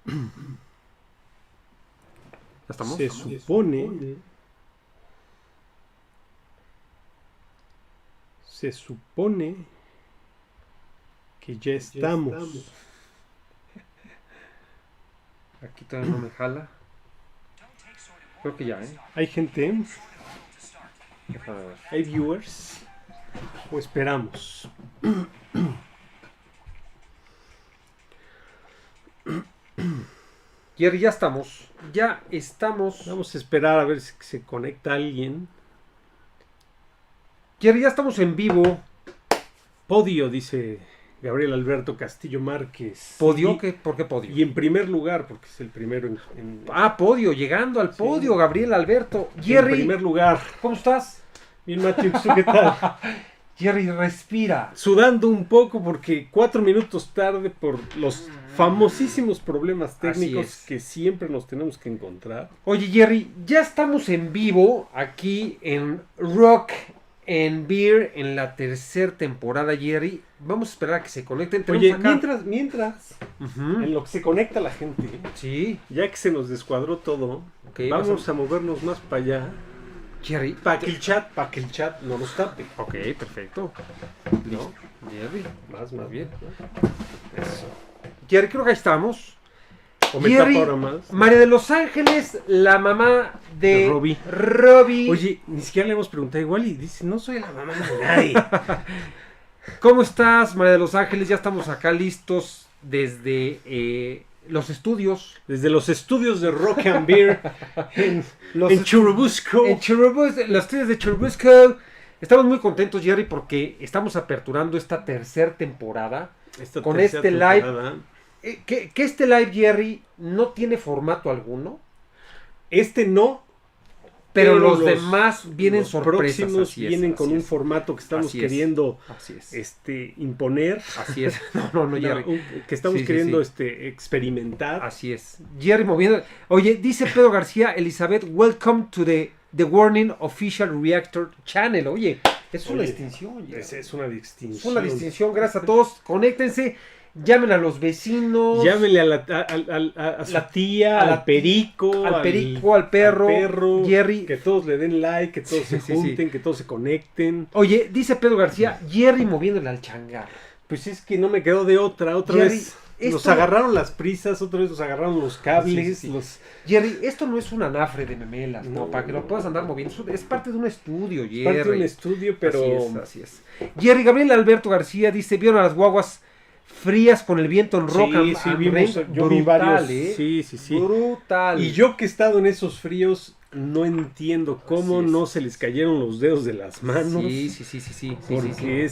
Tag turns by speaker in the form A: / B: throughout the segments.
A: ¿Ya estamos?
B: Se supone que ya estamos.
A: Aquí todavía no me jala. Creo que ya, ¿eh?
B: Hay gente,
A: Déjame ver.
B: hay viewers, o esperamos.
A: Jerry, ya estamos. Ya estamos.
B: Vamos a esperar a ver si se conecta alguien.
A: Jerry, ya estamos en vivo.
B: Podio, dice Gabriel Alberto Castillo Márquez.
A: ¿Podio? ¿Por qué podio?
B: Y en primer lugar, porque es el primero en
A: Podio, llegando al podio,
B: Sí.
A: Gabriel Alberto.
B: en
A: Jerry,
B: primer lugar.
A: ¿cómo estás?
B: Bien, Matthew, ¿tú qué tal?
A: Jerry, respira.
B: Sudando un poco porque 4 minutos tarde por los famosísimos problemas técnicos
A: es.
B: que siempre nos tenemos que encontrar.
A: Oye, Jerry, ya estamos en vivo aquí en Rock and Beer en la tercera temporada, Jerry. Vamos a esperar a que se conecten. Tenemos
B: Oye,
A: acá-
B: mientras,
A: Ujú.
B: en lo que se conecta la gente,
A: Sí,
B: ya que se nos descuadró todo,
A: ok.
B: vamos a movernos más para allá,
A: Jerry.
B: para que el chat no nos tape.
A: Ok, perfecto.
B: ¿No?
A: Jerry.
B: Más
A: bien.
B: Eso.
A: Jerry, creo que ahí estamos.
B: O me
A: Jerry,
B: tapo ahora más.
A: María de los Ángeles, la mamá de
B: Robbie.
A: Robbie.
B: Oye, ni siquiera le hemos preguntado igual y dice, no soy la mamá de nadie.
A: ¿Cómo estás, María de los Ángeles? Ya estamos acá listos desde los estudios.
B: Desde los estudios de Rock and Beer en
A: Los
B: Churubusco.
A: En los estudios de Churubusco. Estamos muy contentos, Jerry, porque estamos aperturando esta tercera temporada.
B: Esta
A: con
B: tercera
A: este live.
B: temporada.
A: Que este live, Jerry, no tiene formato alguno.
B: Este no,
A: Pero los demás vienen
B: los
A: sorpresas.
B: próximos
A: Así es,
B: vienen
A: así
B: con un
A: es.
B: formato que estamos
A: Así es.
B: queriendo
A: Así es.
B: imponer.
A: Así es. No, Jerry.
B: Que estamos
A: Sí, sí,
B: queriendo
A: sí.
B: experimentar.
A: Así es. Jerry moviendo. Oye, dice Pedro García, Elizabeth, welcome to the Warning Official Reactor Channel. Oye, es una
B: Oye,
A: distinción. Jerry.
B: Es una distinción.
A: Es una distinción. Gracias a todos. Conéctense. Llamen a los vecinos.
B: Llámenle a su tía, al perico,
A: al perico, al perro, Jerry.
B: Que todos le den like, que todos
A: Sí,
B: se
A: sí,
B: junten, que todos se conecten.
A: Oye, dice Pedro García, Jerry moviéndole al changar.
B: Pues es que no me quedó de otra
A: Jerry,
B: vez.
A: esto-
B: Nos agarraron las prisas, otra vez nos agarraron los cables.
A: Sí, sí, sí. Jerry, esto no es un anafre de memelas, no, para que lo puedas andar moviendo. Es parte de un estudio, Jerry.
B: Parte de un estudio, pero
A: Así es. Jerry, Gabriel Alberto García dice, ¿vieron a las guaguas frías con el viento en Rock and
B: vimos,
A: Rain?
B: yo vi
A: Brutal,
B: varios. Sí.
A: Brutal.
B: Y yo que he estado en esos fríos, no entiendo cómo
A: Así es.
B: no se les cayeron los dedos de las manos.
A: Sí.
B: Porque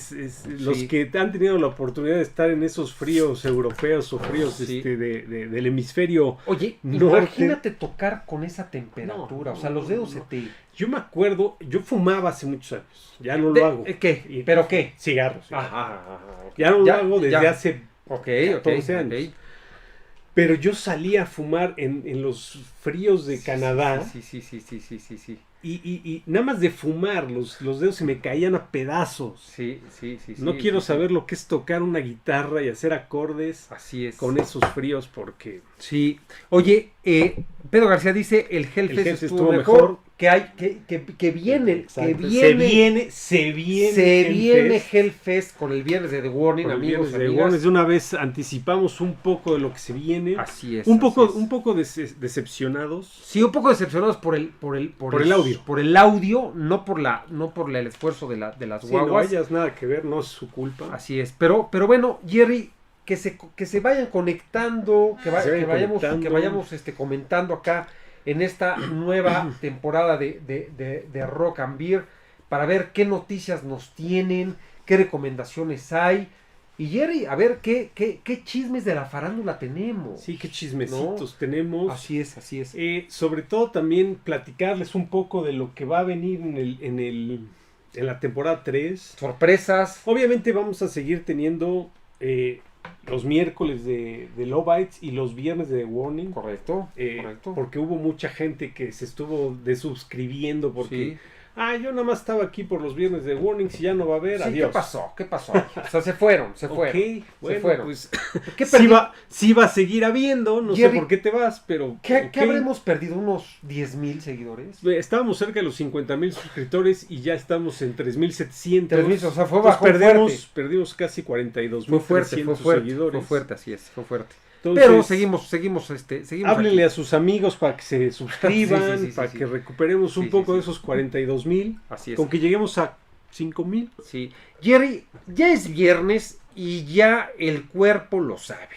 B: los que han tenido la oportunidad de estar en esos fríos europeos o fríos
A: Sí.
B: del hemisferio.
A: Oye,
B: norte.
A: imagínate tocar con esa temperatura.
B: No,
A: o sea, los dedos
B: no.
A: se te...
B: Yo me acuerdo, yo fumaba hace muchos años. Ya no lo hago.
A: ¿Qué? ¿Pero qué?
B: Cigarros.
A: Ajá.
B: Ya no lo hago desde hace
A: Ok,
B: 14 años. Pero yo salía a fumar en los fríos de Canadá.
A: Sí.
B: Y nada más de fumar, los dedos se me caían a pedazos.
A: Sí.
B: No quiero saber lo que es tocar una guitarra y hacer acordes
A: Así es.
B: con esos fríos porque...
A: Sí. Oye, Pedro García dice, el Hellfest estuvo mejor. Que viene.
B: Exacto. Se
A: viene
B: Hellfest.
A: Hellfest con el viernes de The Warning,
B: Con el
A: amigos,
B: viernes de
A: amigas.
B: Warnes. De una vez anticipamos un poco de lo que se viene.
A: Así es.
B: Un
A: así
B: poco
A: es.
B: decepcionados.
A: Sí, un poco decepcionados por el
B: audio.
A: Por el audio, no por el esfuerzo de las
B: Sí, no,
A: guaguas.
B: ellas nada que ver, no es su culpa.
A: Así es. Pero bueno, Jerry, que se vayan conectando, que vayamos comentando acá en esta nueva temporada de Rock and Beer para ver qué noticias nos tienen, qué recomendaciones hay. Y Jerry, a ver qué chismes de la farándula tenemos.
B: Sí, qué chismecitos tenemos.
A: Así es.
B: Sobre todo también platicarles un poco de lo que va a venir en la temporada 3.
A: Sorpresas.
B: Obviamente vamos a seguir teniendo los miércoles de Lovites y los viernes de The Warning.
A: Correcto.
B: Porque hubo mucha gente que se estuvo desuscribiendo porque yo nada más estaba aquí por los viernes de Warnings y ya no va a haber,
A: Sí,
B: adiós.
A: ¿Qué pasó? O sea, se fueron.
B: Ok, bueno,
A: se fueron.
B: pues
A: ¿Qué
B: sí va a seguir habiendo, no
A: Jerry,
B: sé por qué te vas, pero...
A: ¿Qué habremos perdido? ¿Unos 10,000 seguidores?
B: Estábamos cerca de los 50,000 suscriptores y ya estamos en 3,700.
A: 3,000, o sea, fue bajo
B: perdimos casi 42,000
A: seguidores. Fue fuerte, así es, fue fuerte.
B: Entonces,
A: pero seguimos
B: háblenle
A: aquí
B: a sus amigos para que se suscriban,
A: sí,
B: para que recuperemos un poco de esos 42,000.
A: Así es.
B: Con que lleguemos a 5,000.
A: Sí. Jerry, ya es viernes y ya el cuerpo lo sabe.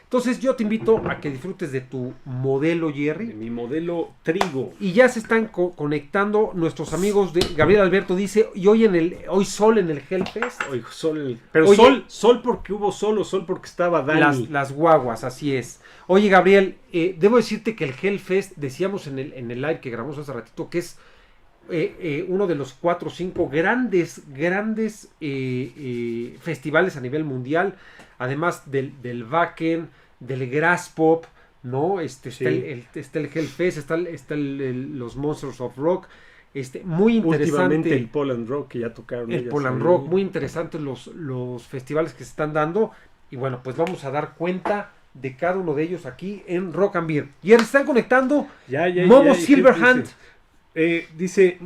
A: Entonces yo te invito a que disfrutes de tu modelo, Jerry.
B: De mi modelo Trigo.
A: Y ya se están conectando nuestros amigos de Gabriel Alberto dice, y hoy sol en el Hellfest.
B: Hoy sol, pero
A: Oye,
B: sol porque hubo sol o sol porque estaba Dani.
A: Las guaguas, así es. Oye, Gabriel, debo decirte que el Hellfest, decíamos en el live que grabamos hace ratito, que es uno de los 4 o 5 grandes festivales a nivel mundial, además del Wacken, del Graspop, ¿no? Está el Hellfest, está los Monsters of Rock, muy interesante.
B: Últimamente el Poland Rock que ya tocaron.
A: El Poland Rock, muy interesantes los festivales que se están dando, y bueno, pues vamos a dar cuenta de cada uno de ellos aquí en Rock and Beer. Y ahora están conectando Momo Silverhand.
B: Dice,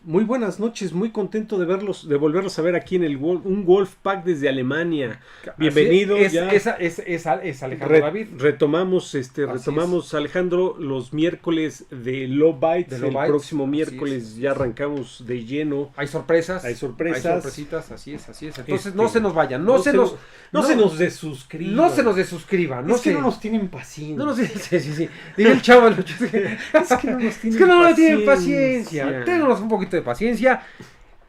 B: muy buenas noches, muy contento de volverlos a ver aquí en un Wolf Pack desde Alemania. Bienvenido.
A: Es Alejandro David.
B: Retomamos Alejandro los miércoles de Low Bites. El próximo miércoles ya arrancamos de lleno.
A: Hay sorpresas.
B: Hay sorpresitas,
A: así es. Entonces no se nos vayan, no se nos
B: desuscriban.
A: No se nos desuscriban.
B: Es que no nos tienen paciencia.
A: Sí. Dile el chavo. Es
B: que no nos tienen
A: paciencia. Ténganos un poquito de paciencia.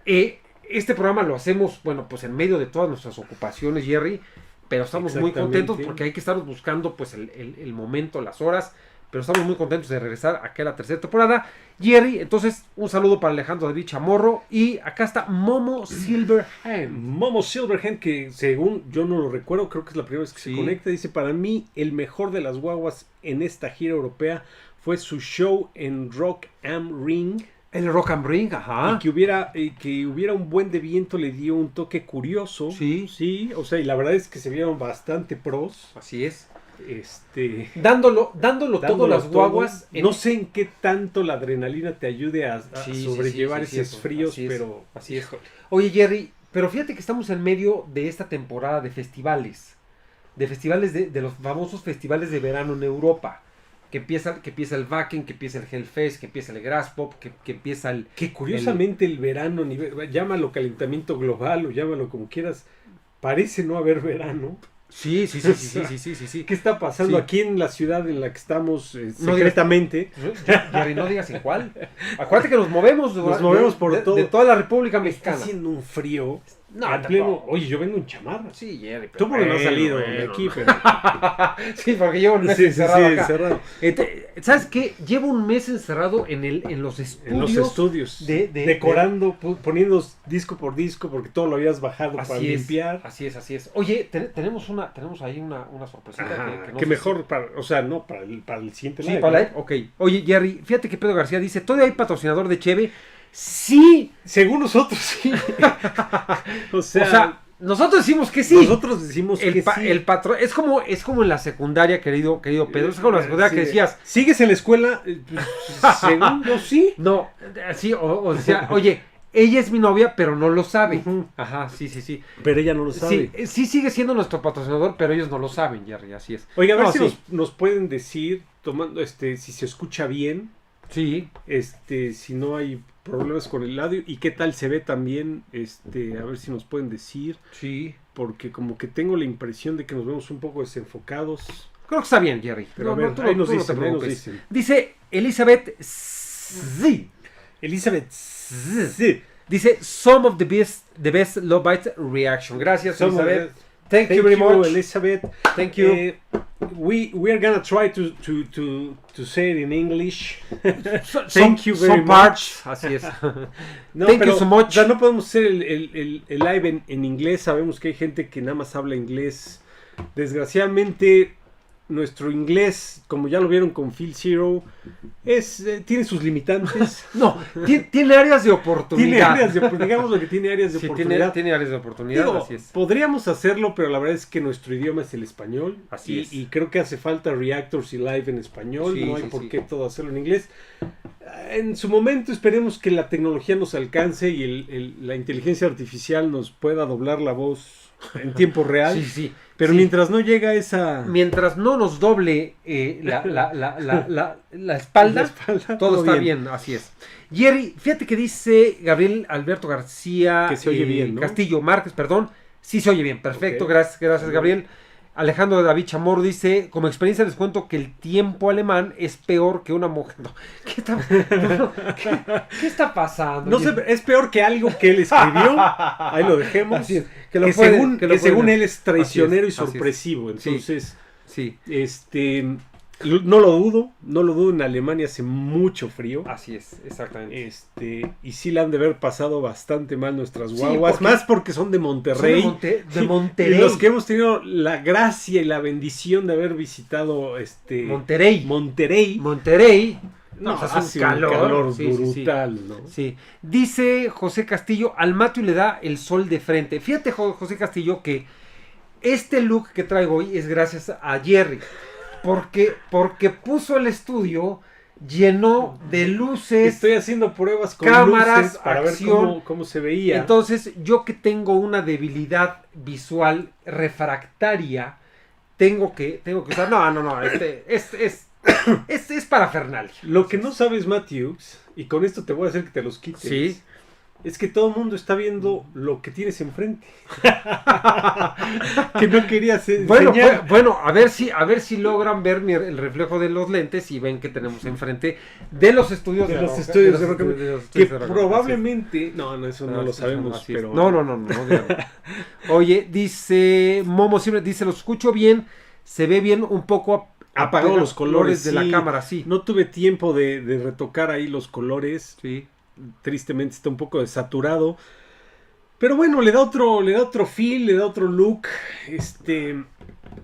A: Este programa lo hacemos, bueno, pues en medio de todas nuestras ocupaciones, Jerry, pero estamos muy contentos porque hay que estar buscando pues el momento, las horas, pero estamos muy contentos de regresar acá a la tercera temporada. Jerry, entonces un saludo para Alejandro David Chamorro, y acá está Momo Silverhand.
B: Momo Silverhand, que según yo no lo recuerdo, creo que es la primera vez que se conecta, dice, para mí el mejor de las guaguas en esta gira europea fue su show en Rock am Ring.
A: El Rock am Ring, ajá.
B: Y que hubiera un buen de viento le dio un toque curioso. Sí, o sea, y la verdad es que se vieron bastante pros.
A: Así es.
B: Dándolo
A: todo las guaguas.
B: No sé en qué tanto la adrenalina te ayude a sobrellevar esos fríos, pero
A: así es. Oye, Jerry, pero fíjate que estamos en medio de esta temporada de festivales. De los famosos festivales de verano en Europa. Que empieza el Wacken, que empieza el Hellfest, que empieza el Graspop, que empieza el...
B: Que curiosamente el verano, llámalo calentamiento global o llámalo como quieras, parece no haber verano.
A: Sí.
B: ¿Qué está pasando aquí en la ciudad en la que estamos secretamente?
A: Jerry, no digas en cuál. Acuérdate que nos movemos
B: por todo.
A: De toda la República Mexicana.
B: Está haciendo un frío.
A: No,
B: oye, yo vengo en chamarra.
A: Sí, Jerry.
B: Tú porque no has salido de aquí, pero...
A: Sí, porque llevo un mes encerrado acá.
B: Encerrado.
A: ¿Sabes qué? Llevo un mes encerrado en los estudios.
B: Decorando, poniendo disco por disco, porque todo lo habías bajado para limpiar.
A: Así es. Oye, tenemos ahí una sorpresita.
B: Que mejor, para el siguiente live.
A: Sí, para live. Ok. Oye, Jerry, fíjate que Pedro García dice, ¿todavía hay patrocinador de Cheve? Sí,
B: según nosotros sí.
A: o sea, nosotros decimos que sí.
B: Nosotros decimos que sí.
A: El patrón es como en la secundaria, querido Pedro. Es como en la secundaria que decías.
B: ¿Sigues en la escuela? Según yo sí.
A: No, sí, o sea, oye, ella es mi novia, pero no lo sabe. Ajá, sí.
B: Pero ella no lo sabe.
A: Sí sigue siendo nuestro patrocinador, pero ellos no lo saben, Jerry, así es.
B: Oiga, a ver si nos pueden decir, tomando si se escucha bien.
A: Sí.
B: Si no hay problemas con el audio y qué tal se ve también, a ver si nos pueden decir.
A: Sí.
B: Porque como que tengo la impresión de que nos vemos un poco desenfocados.
A: Creo que está bien, Jerry.
B: Pero a ver, ahí nos dicen.
A: Dice Elizabeth Z.
B: Elizabeth Z.
A: Dice some of the best Love Bites reaction. Gracias, Elizabeth. Thank you very much,
B: Elizabeth.
A: Thank you.
B: We are gonna try to say it in English. Thank you very much.
A: Así es.
B: Thank you so much. O sea, no podemos hacer el live en inglés. Sabemos que hay gente que nada más habla inglés. Desgraciadamente, nuestro inglés, como ya lo vieron con Phil Zero, tiene sus limitantes.
A: No, tiene áreas de oportunidad.
B: Digamos lo que tiene áreas de oportunidad.
A: Tiene áreas de oportunidad,
B: Digo,
A: así es.
B: Podríamos hacerlo, pero la verdad es que nuestro idioma es el español.
A: Así es.
B: Y creo que hace falta reactors y live en español.
A: Sí,
B: no hay
A: sí,
B: por qué todo hacerlo en inglés. En su momento esperemos que la tecnología nos alcance y la inteligencia artificial nos pueda doblar la voz en tiempo real.
A: Sí, sí.
B: Pero
A: sí.
B: mientras no llega esa...
A: Mientras no nos doble la espalda, todo está bien, así es. Jerry, fíjate que dice Gabriel Alberto García
B: que se oye bien, ¿no?
A: Castillo Márquez, perdón. Sí se oye bien, perfecto,
B: Okay.
A: gracias Gabriel. Alejandro David Chamorro dice, como experiencia les cuento que el tiempo alemán es peor que una mujer. No, ¿qué está pasando?
B: No sé, es peor que algo que él escribió. Ahí lo dejemos.
A: Así es,
B: según él es traicionero y sorpresivo. Entonces,
A: sí.
B: No lo dudo. En Alemania hace mucho frío.
A: Así es, exactamente.
B: Y sí le han de haber pasado bastante mal nuestras guaguas. Más porque son de Monterrey.
A: Son de Monterrey.
B: Y los que hemos tenido la gracia y la bendición de haber visitado
A: Monterrey.
B: No,
A: hace
B: un calor
A: sí,
B: brutal,
A: sí.
B: ¿no?
A: Sí. Dice José Castillo, al Matthew le da el sol de frente. Fíjate, José Castillo, que este look que traigo hoy es gracias a Jerry. Porque puso el estudio, llenó de luces.
B: Estoy haciendo pruebas con
A: cámaras,
B: luces para
A: acción.
B: ver cómo se veía.
A: Entonces, yo que tengo una debilidad visual refractaria, tengo que usar. No. Es parafernalia.
B: Lo que no sabes, Matthews, y con esto te voy a hacer que te los quites.
A: Sí.
B: Es que todo el mundo está viendo lo que tienes enfrente. Que no querías enseñar.
A: Bueno, a ver si logran ver el reflejo de los lentes y ven que tenemos enfrente de los estudios de Rock.
B: Que probablemente... No, eso no lo sabemos, pero...
A: No. Oye, dice Momo siempre, dice, los escucho bien, se ve bien un poco
B: apagado los colores
A: de la cámara, sí.
B: No tuve tiempo de retocar ahí los colores.
A: Sí.
B: Tristemente está un poco desaturado. Pero bueno, le da otro feel, le da otro look.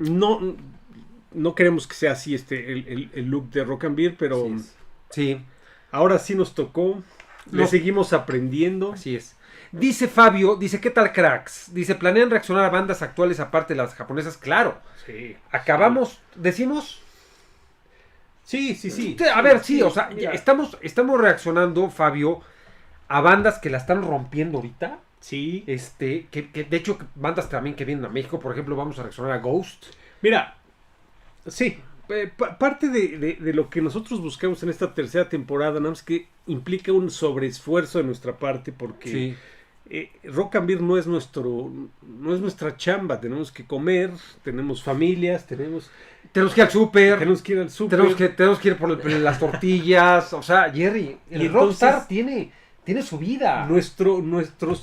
B: No queremos que sea así el look de Rock and Beer, pero
A: sí.
B: Ahora sí nos tocó. Le seguimos aprendiendo.
A: Así es. Dice Fabio, ¿qué tal, cracks? Dice, ¿planean reaccionar a bandas actuales aparte de las japonesas? Claro.
B: Sí.
A: Acabamos, decimos...
B: Sí.
A: A ver, sí, o sea, estamos reaccionando, Fabio, a bandas que la están rompiendo ahorita.
B: Sí.
A: Que de hecho, bandas también que vienen a México, por ejemplo, vamos a reaccionar a Ghost.
B: Mira, sí, parte de lo que nosotros buscamos en esta tercera temporada, nada más que implica un sobreesfuerzo de nuestra parte, porque Rock and Beer no es nuestra chamba, tenemos que comer, tenemos familias, tenemos que ir al súper. Tenemos
A: que ir por las tortillas. O sea, Jerry, el Rockstar tiene su vida.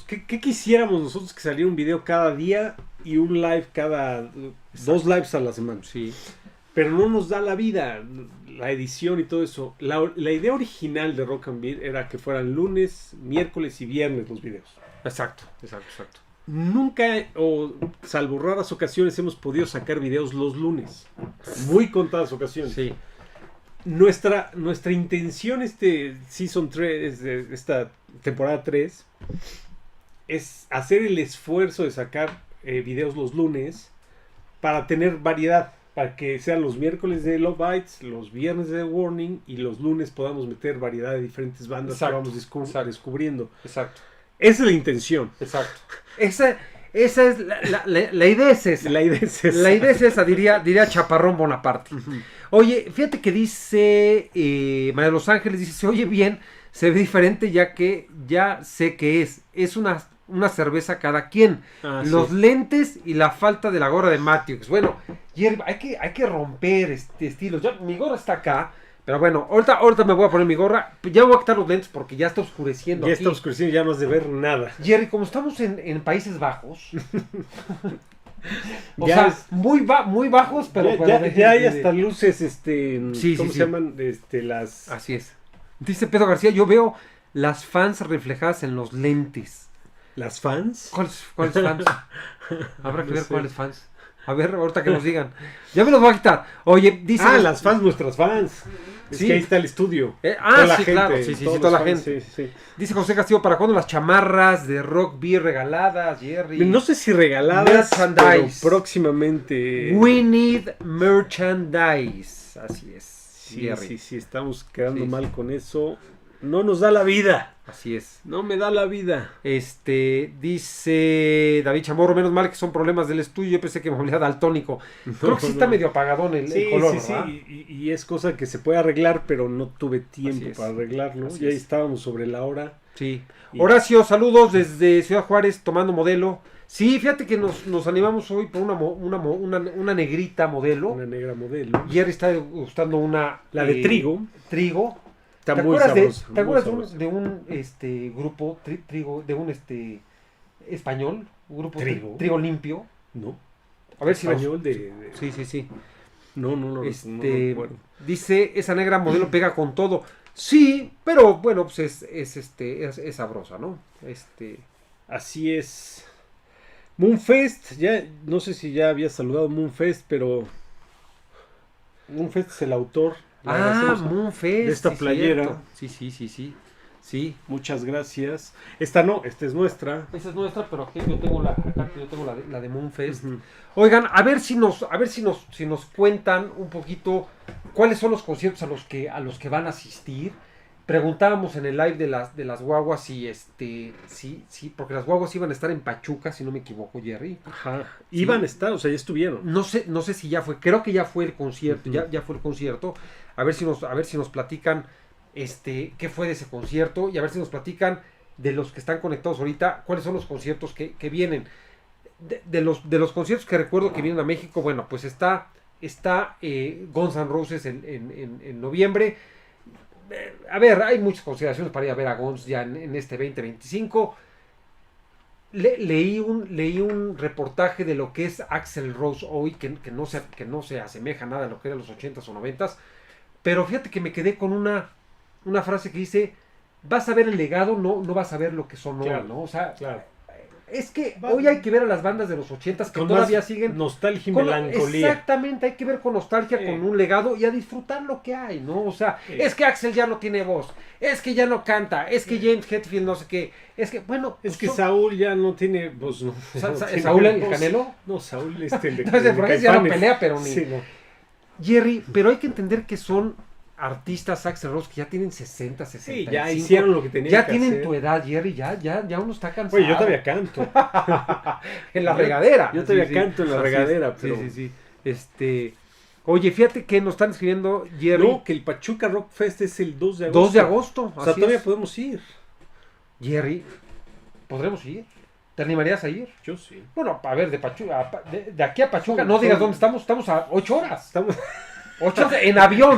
B: ¿Qué quisiéramos nosotros? Que saliera un video cada día y un live cada 2 lives a la semana.
A: Sí.
B: Pero no nos da la vida, la edición y todo eso. La idea original de Rock and Beer era que fueran lunes, miércoles y viernes los videos.
A: Exacto.
B: Nunca, o salvo raras ocasiones, hemos podido sacar videos los lunes. Muy contadas ocasiones.
A: Sí.
B: Nuestra intención Season 3, de esta temporada 3, es hacer el esfuerzo de sacar videos los lunes para tener variedad. Para que sean los miércoles de Love Bites, los viernes de The Warning y los lunes podamos meter variedad de diferentes bandas que vamos descubriendo.
A: Exacto.
B: Esa es la intención.
A: Exacto. Esa es la idea es esa.
B: La idea es esa.
A: La idea es esa, diría Chaparrón Bonaparte. Uh-huh. Oye, fíjate que dice María de Los Ángeles, dice, se oye bien, se ve diferente ya sé que es una cerveza cada quien. Los lentes y la falta de la gorra de Matthews. Bueno, Jerry, hay que romper estilo. Mi gorra está acá. Pero bueno, ahorita me voy a poner mi gorra. Ya voy a quitar los lentes porque ya está oscureciendo.
B: Está oscureciendo, ya no has de ver nada.
A: Jerry, como estamos en Países Bajos. Muy bajos, pero...
B: Ya hay hasta luces, ¿cómo se llaman? Las...
A: Así es. Dice Pedro García, yo veo las fans reflejadas en los lentes.
B: ¿Las fans?
A: ¿Cuáles fans? Habrá que ver cuáles fans. A ver, ahorita que nos digan. Ya me los voy a quitar. Oye, dice...
B: las fans, nuestras fans. Es que ahí está el estudio.
A: Sí, claro. Sí, toda la gente.
B: Sí.
A: Dice José Castillo, ¿para cuándo las chamarras de Rock Beer regaladas, Jerry?
B: No sé si regaladas, pero próximamente.
A: We need merchandise. Así es.
B: Sí, estamos quedando mal con eso. No nos da la vida.
A: Así es.
B: No me da la vida.
A: Dice David Chamorro, menos mal que son problemas del estudio. Yo pensé que me volvía daltónico. Creo que sí está medio apagadón el color, ¿verdad?
B: Sí. Y es cosa que se puede arreglar, pero no tuve tiempo para arreglarlo. Y ahí estábamos sobre la hora.
A: Sí. Horacio, saludos desde Ciudad Juárez, tomando modelo. Sí, fíjate que nos animamos hoy por una negrita modelo.
B: Una negra modelo.
A: Jerry está gustando una...
B: La de trigo.
A: Trigo.
B: Está muy sabrosa.
A: ¿Te acuerdas de un grupo trigo, de un español? Un grupo trigo limpio.
B: No.
A: A ver si
B: español
A: Sí.
B: No recuerdo.
A: Dice, esa negra modelo pega con todo. Sí, pero bueno, pues es sabrosa, ¿no?
B: Así es. Moonfest, ya no sé si ya había saludado Moonfest, pero Moonfest es el autor.
A: Moonfest.
B: De esta playera.
A: Sí.
B: Muchas gracias. Esta es nuestra.
A: Esa es nuestra, pero aquí yo tengo la de Moonfest. Uh-huh. Oigan, a ver si nos cuentan un poquito cuáles son los conciertos a los que van a asistir. Preguntábamos en el live de las guaguas si porque las guaguas iban a estar en Pachuca, si no me equivoco, Jerry.
B: Ajá. ¿Sí? Iban a estar, o sea, ya estuvieron.
A: No sé si ya fue, creo que ya fue el concierto, uh-huh. ya fue el concierto. A ver si nos platican qué fue de ese concierto y a ver si nos platican de los que están conectados ahorita, cuáles son los conciertos que vienen. De los conciertos que recuerdo que vienen a México, bueno, pues está Guns N' Roses en noviembre. A ver, hay muchas consideraciones para ir a ver a Guns ya en este 2025. Leí un reportaje de lo que es Axl Rose hoy, que no se asemeja nada a lo que era los 80s o 90s, pero fíjate que me quedé con una frase que dice, vas a ver el legado, no vas a ver lo que son hoy, ¿no? O sea, claro. Es que hoy hay que ver a las bandas de los 80s que todavía siguen...
B: Nostalgia y melancolía.
A: Exactamente, hay que ver con nostalgia, con un legado y a disfrutar lo que hay, ¿no? O sea, es que Axl ya no tiene voz, es que ya no canta, es que James Hetfield no sé qué, es que, bueno...
B: Es que Saúl ya no tiene voz, ¿no?
A: ¿Saúl el Canelo?
B: No, Saúl
A: el de Entonces, ya no pelea, pero ni... Sí, no. Jerry, pero hay que entender que son... artistas Axl Rose que ya tienen 60, 65.
B: Sí, ya hicieron lo que tenían que hacer.
A: Ya tienen tu edad, Jerry, ya uno está cansado.
B: Oye, yo todavía canto.
A: En la regadera.
B: Yo todavía canto en la regadera, pero...
A: Sí. Oye, fíjate que nos están escribiendo, Jerry.
B: No, que el Pachuca Rock Fest es el 2 de agosto.
A: 2 de agosto,
B: o sea, todavía podemos ir.
A: Jerry, ¿podremos ir? ¿Te animarías a ir?
B: Yo sí.
A: Bueno, a ver, de Pachuca, de aquí a Pachuca, no digas dónde estamos a 8 horas. Estamos... 8 en avión.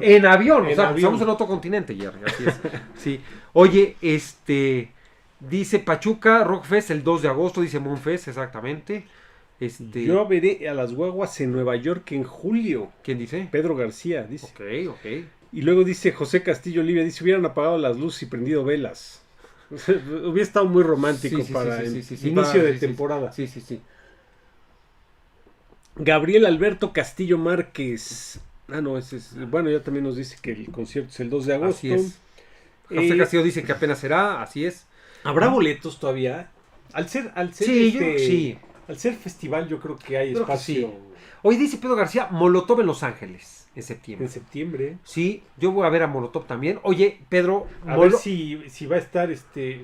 B: En avión.
A: O sea, estamos en otro continente, Jerry. Así es. Sí. Oye, dice Pachuca Rockfest el 2 de agosto, dice Moonfest, exactamente.
B: Yo veré a las guaguas en Nueva York en julio.
A: ¿Quién dice?
B: Pedro García, dice.
A: Ok.
B: Y luego dice José Castillo Olivia, dice, hubieran apagado las luces y prendido velas. Hubiera estado muy romántico para inicio de temporada.
A: Sí.
B: Gabriel Alberto Castillo Márquez. No, ese es... Bueno, ya también nos dice que el concierto es el 2 de agosto.
A: Así es. José Castillo dice que apenas será, así es.
B: ¿Habrá boletos todavía? Al ser
A: sí.
B: Al ser festival yo creo que hay espacio.
A: Sí. Hoy dice Pedro García, Molotov en Los Ángeles. En septiembre.
B: En septiembre.
A: Sí, yo voy a ver a Molotov también. Oye, Pedro...
B: A ver si va a estar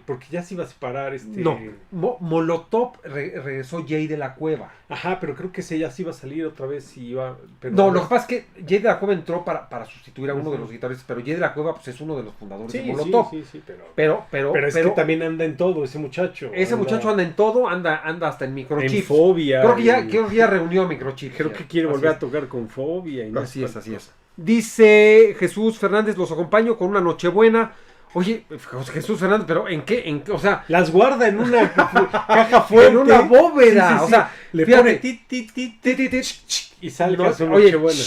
B: porque ya se iba a separar
A: No, Molotov regresó Jay de la Cueva.
B: Ajá, pero creo que ese ya sí iba a salir otra vez y iba... Pero
A: no, lo que pasa es que Jay de la Cueva entró para sustituir a uno de los guitarristas, pero Jay de la Cueva pues es uno de los fundadores de Molotov.
B: Sí, pero es que también anda en todo ese muchacho.
A: Ese muchacho anda en todo, anda hasta en Microchip.
B: En Fobia.
A: Creo que ya reunió a Microchip.
B: Creo que quiere volver a tocar con Fobia. Y no
A: así es. Dice Jesús Fernández, los acompaño con una Nochebuena. Oye, Jesús Fernández, pero ¿en qué? O sea,
B: las guarda en una caja fuerte.
A: En una bóveda. Sí. O sea,
B: le pone tit, y sale con su Nochebuena.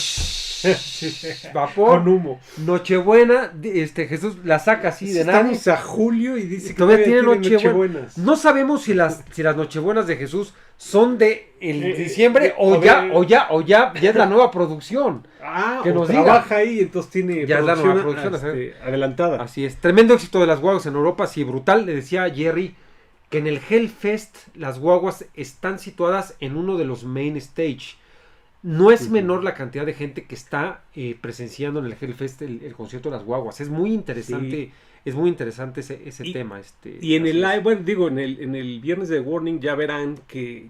A: vapor.
B: Con humo.
A: Nochebuena, Jesús la saca así de nada.
B: Estamos a julio y dice que
A: todavía tiene
B: Nochebuenas.
A: No sabemos si las Nochebuenas de Jesús son de el diciembre o ya es la nueva producción.
B: Que nos trabaja ahí, entonces tiene
A: ya la nueva producción
B: adelantada.
A: Así es. Tremendo éxito de las guaguas en Europa, sí, brutal. Le decía a Jerry que en el Hellfest las guaguas están situadas en uno de los main stage. No es menor la cantidad de gente que está presenciando en el Hellfest el concierto de las guaguas. Es muy interesante. Sí. Es muy interesante ese tema.
B: Y en el live, bueno, digo, en el viernes de Warning ya verán que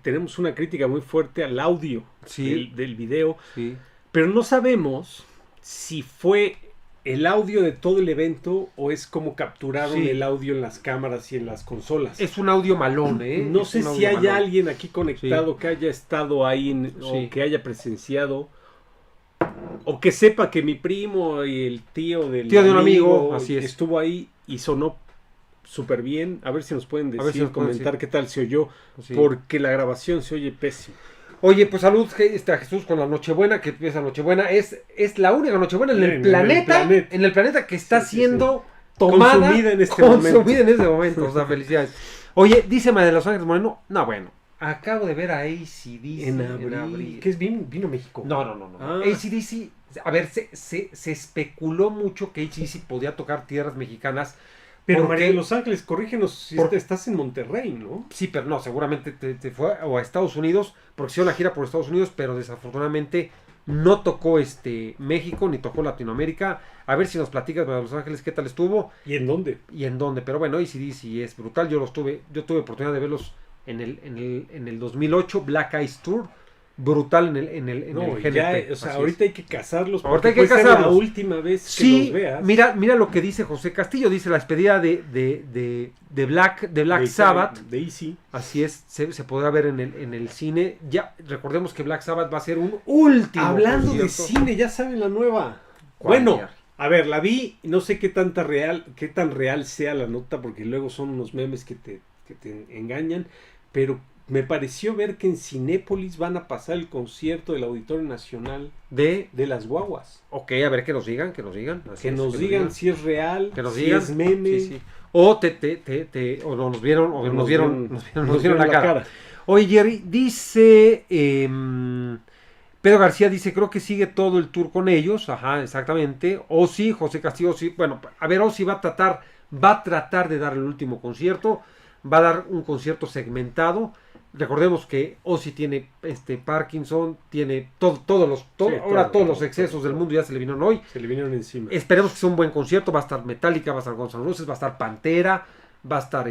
B: tenemos una crítica muy fuerte al audio del video. Sí. Pero no sabemos si fue el audio de todo el evento o es como capturaron el audio en las cámaras y en las consolas.
A: Es un audio malón, ¿eh?
B: No sé si hay alguien aquí conectado que haya estado ahí o que haya presenciado o que sepa que mi primo y el tío de
A: un amigo así
B: estuvo ahí y sonó súper bien. A ver si nos pueden decir, comentar qué tal se oyó, porque la grabación se oye pésimo.
A: Oye, pues salud a Jesús con la Nochebuena, que esa Nochebuena es la única Nochebuena en el planeta que está siendo tomada,
B: consumida en este
A: momento. O sea, felicidades. Oye, dice María de los Ángeles Moreno, no, bueno, acabo de ver a AC/DC
B: en abril. ¿Qué es vino México?
A: No. AC/DC, a ver, se especuló mucho que AC/DC podía tocar tierras mexicanas.
B: Pero María de los Ángeles, corrígenos si estás en Monterrey, ¿no?
A: Sí, pero no, seguramente te fue o a Estados Unidos, porque hicieron la gira por Estados Unidos, pero desafortunadamente no tocó México, ni tocó Latinoamérica. A ver si nos platicas, María de los Ángeles, qué tal estuvo.
B: ¿Y en dónde?
A: Pero bueno, AC/DC es brutal, yo tuve oportunidad de verlos en el 2008, Black Ice Tour. Brutal en el
B: GNP. O sea, ahorita hay que cazarlos.
A: Ahorita hay que cazarlos.
B: La última vez que los veas.
A: Mira lo que dice José Castillo. Dice la despedida de Black Sabbath.
B: De Easy.
A: Así es, se podrá ver en el cine. Ya, recordemos que Black Sabbath va a ser un último.
B: Hablando de cine, ya saben la nueva. Bueno, a ver, la vi. No sé qué tan real sea la nota, porque luego son unos memes que te engañan. Pero me pareció ver que en Cinépolis van a pasar el concierto del Auditorio Nacional de las guaguas.
A: Ok, a ver que nos digan.
B: Que nos digan si es real, si es meme.
A: Sí. O o nos vieron la cara. Oye, Jerry, dice Pedro García, dice, creo que sigue todo el tour con ellos. Ajá, exactamente. Ozzy, José Castillo, sí. Bueno, a ver, Ozzy va a tratar de dar el último concierto. Va a dar un concierto segmentado. Recordemos que Ozzy tiene Parkinson, tiene todos los excesos del mundo ya se le vinieron hoy.
B: Se le vinieron encima.
A: Esperemos que sea un buen concierto. Va a estar Metallica, va a estar Guns N' Roses, va a estar Pantera, va a estar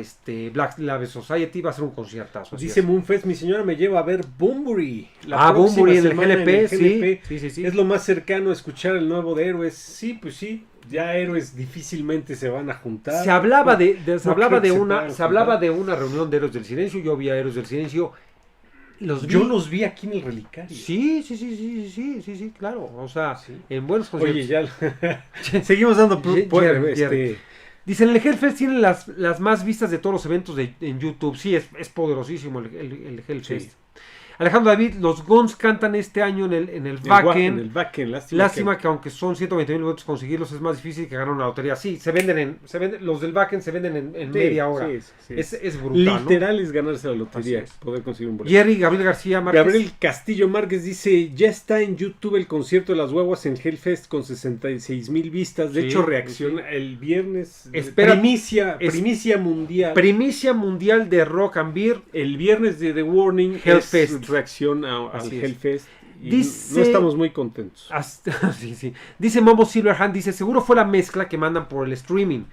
A: Black Label Society, va a ser un conciertazo.
B: Dice Moonfest, mi señora me lleva a ver Bunbury.
A: Bunbury en el GNP, sí.
B: Es lo más cercano a escuchar el nuevo de Héroes. Sí, pues sí. Ya Héroes difícilmente se van a juntar.
A: Se hablaba de una reunión de Héroes del Silencio. Yo vi a Héroes del Silencio.
B: Yo los vi aquí en el Relicario.
A: Sí, claro. O sea, en buenos conciertos.
B: Oye, ya seguimos dando
A: Dicen, el Hellfest tiene las más vistas de todos los eventos en YouTube. Sí, es poderosísimo el Hellfest. Sí. Alejandro David, los Guns cantan este año en el Wacken. Lástima que aunque son 120,000 votos conseguirlos es más difícil que ganar una lotería. Sí, los del Wacken se venden en media hora. Sí. Es brutal.
B: Literal, ¿no? Es ganarse la lotería, poder conseguir un boleto.
A: Jerry, Gabriel García Márquez.
B: Gabriel Castillo Márquez dice, ya está en YouTube el concierto de las guaguas en Hellfest con 66,000 vistas. De hecho, reacciona el viernes. Primicia mundial.
A: Primicia mundial de Rock and Beer.
B: El viernes de The Warning
A: Hellfest.
B: Reacción al Hellfest y no estamos muy contentos.
A: Sí. Dice Momo Silverhand, dice, seguro fue la mezcla que mandan por el streaming.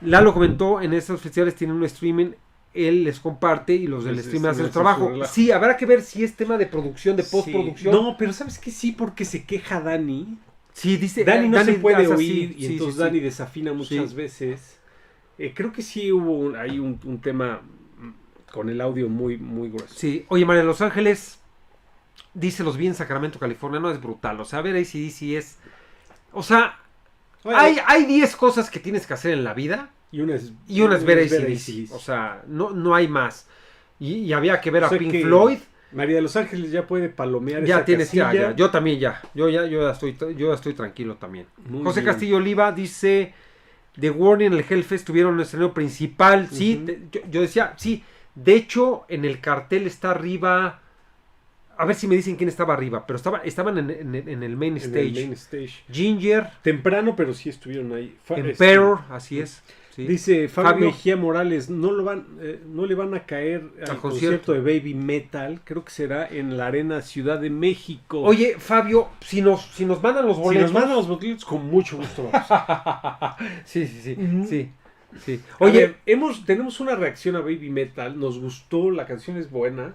A: Lalo comentó, en estos festivales tienen un streaming, él les comparte y los del streaming hacen el trabajo. Sí, habrá que ver si es tema de producción, de postproducción.
B: No, pero ¿sabes qué? Sí, porque se queja Dani.
A: Sí, dice
B: Dani no se puede oír y entonces Dani desafina muchas veces. Creo que sí hubo un tema con el audio muy, muy grueso.
A: Sí, oye, María de los Ángeles dice, los vi en Sacramento, California, no es brutal. O sea, a ver, AC/DC es... O sea, hay 10 cosas que tienes que hacer en la vida. Y una es ver AC/DC. O sea, no hay más. Y había que ver a Pink Floyd,
B: María de los Ángeles ya puede palomear
A: Ya
B: esa
A: tienes,
B: casilla.
A: ya. Yo también ya. Yo ya estoy tranquilo también.
B: Muy
A: José
B: bien.
A: Castillo Oliva dice: The Warning en el Hellfest tuvieron un escenario principal. Sí, yo decía, sí. De hecho, en el cartel está arriba. A ver si me dicen quién estaba arriba. Pero estaban en el main stage.
B: En el main stage.
A: Ginger,
B: Temprano, pero sí estuvieron ahí.
A: Emperor, así es. Sí.
B: Dice Fabio
A: Fabio
B: Mejía Morales, no le van a caer al concierto de Baby Metal. Creo que será en la Arena Ciudad de México.
A: Oye, Fabio, si nos mandan los boletos.
B: Si nos mandan los boletos, con mucho gusto vamos.
A: Sí. Sí.
B: Oye, tenemos una reacción a Baby Metal. Nos gustó, la canción es buena.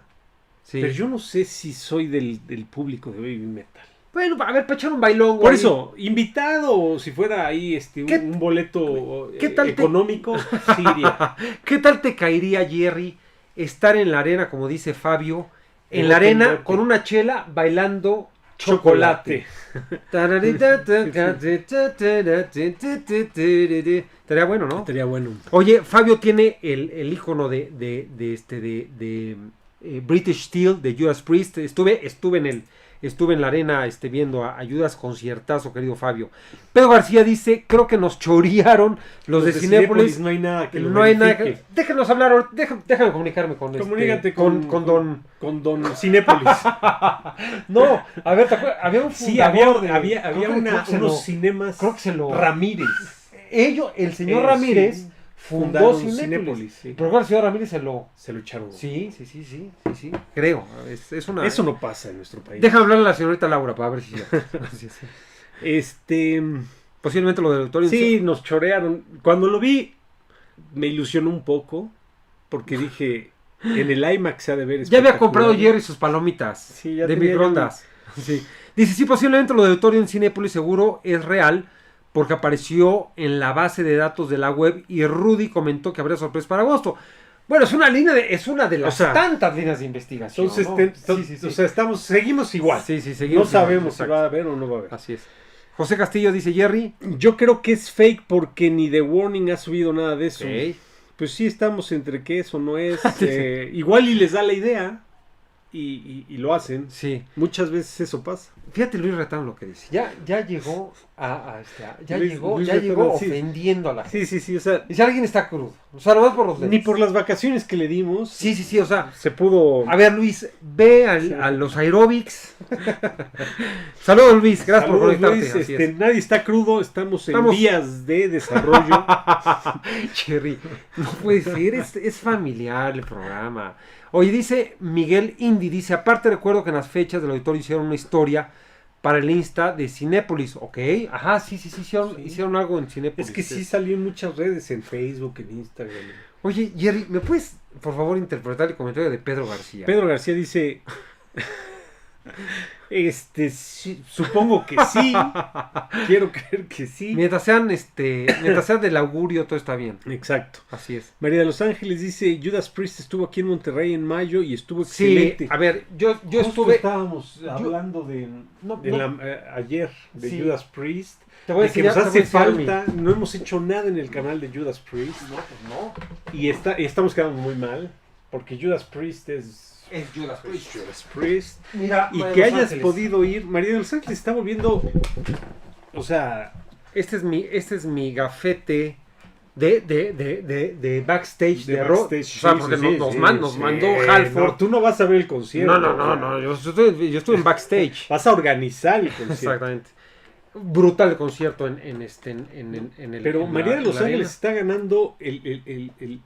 A: Sí.
B: Pero yo no sé si soy del público de Baby Metal.
A: Bueno, a ver, para echar un bailón, güey.
B: Por eso, invitado, o si fuera ahí un boleto
A: ¿qué tal
B: económico, sí iría.
A: ¿Qué tal te caería, Jerry, estar en la arena, como dice Fabio, en la arena con una chela bailando chocolate? Estaría bueno, ¿no?
B: Estaría bueno.
A: Oye, Fabio tiene el icono de British Steel, de Judas Priest. Estuve en la arena viendo a Judas, conciertazo, querido Fabio. Pedro García dice: creo que nos chorearon los de Cinépolis.
B: No hay nada que
A: no hay nada que... Déjenos hablar, déjame comunicarme con
B: Comunícate
A: con don...
B: Con don Cinépolis.
A: No, a ver, había un fundador
B: había unos cinemas Ramírez.
A: El señor Ramírez...
B: Sí.
A: Fundó
B: Cinépolis, sí.
A: Pero el señor Ramírez se lo
B: echaron.
A: Sí. Creo. Es una...
B: Eso no pasa en nuestro país.
A: Deja hablar a la señorita Laura para ver si ya. Posiblemente lo del auditorio.
B: Sí, nos chorearon. Cuando lo vi, me ilusionó un poco. Porque dije, en el IMAX se ha de ver.
A: Ya había comprado Jerry sus palomitas.
B: Sí, ya
A: de microondas. Sí. Dice: sí, posiblemente lo del auditorio en Cinépolis seguro es real, porque apareció en la base de datos de la web y Rudy comentó que habría sorpresa para agosto. Bueno, es una de las tantas líneas de investigación.
B: Entonces,
A: ¿no?
B: O sea, seguimos igual.
A: Sí, seguimos.
B: No sabemos si va a haber o no va a haber.
A: Así es. José Castillo dice: Jerry,
B: yo creo que es fake porque ni The Warning ha subido nada de eso.
A: Okay.
B: Pues sí, estamos entre que eso no es. Igual y les da la idea y lo hacen.
A: Sí.
B: Muchas veces eso pasa.
A: Fíjate Luis Retano lo que dice. Ya llegó
B: Luis
A: llegó
B: Retano,
A: ofendiendo a la gente.
B: Sí, o sea.
A: Y si alguien está crudo. O sea, nomás por los
B: Ni por las vacaciones que le dimos.
A: Sí, o sea.
B: Se pudo.
A: A ver, Luis, ve a los aerobics. Saludos, Luis. Gracias por conectarte.
B: Luis, nadie está crudo. Estamos en vías de desarrollo.
A: Cherry, no puede ser. Es familiar el programa. Oye, dice Miguel Indy, dice: aparte recuerdo que en las fechas del auditorio hicieron una historia para el Insta de Cinépolis. Ok, ajá, sí, hicieron algo en Cinépolis.
B: Es que sí salió en muchas redes, en Facebook, en Instagram.
A: Oye, Jerry, ¿me puedes, por favor, interpretar el comentario de Pedro García?
B: Pedro García dice: sí, supongo que sí. Quiero creer que sí.
A: Mientras sean del augurio, todo está bien.
B: Exacto.
A: Así es.
B: María de los Ángeles dice: Judas Priest estuvo aquí en Monterrey en mayo y estuvo excelente.
A: Sí, a ver, yo
B: estuve. Estábamos hablando ayer de Judas Priest.
A: Te voy a decir,
B: que nos hace falta. No hemos hecho nada en el canal de Judas Priest.
A: No, pues no.
B: Y estamos quedando muy mal. Porque Judas Priest es
A: Judas Priest.
B: Judas Priest.
A: Mira,
B: y que hayas podido ir. María de los Ángeles está volviendo. O sea.
A: Este es mi gafete de backstage de rock. O sea, porque nos mandó Halford.
B: No, tú no vas a ver el concierto.
A: No. Yo estuve en backstage.
B: Vas a organizar el concierto.
A: Exactamente. Brutal el concierto en el.
B: Pero María de los Ángeles está ganando el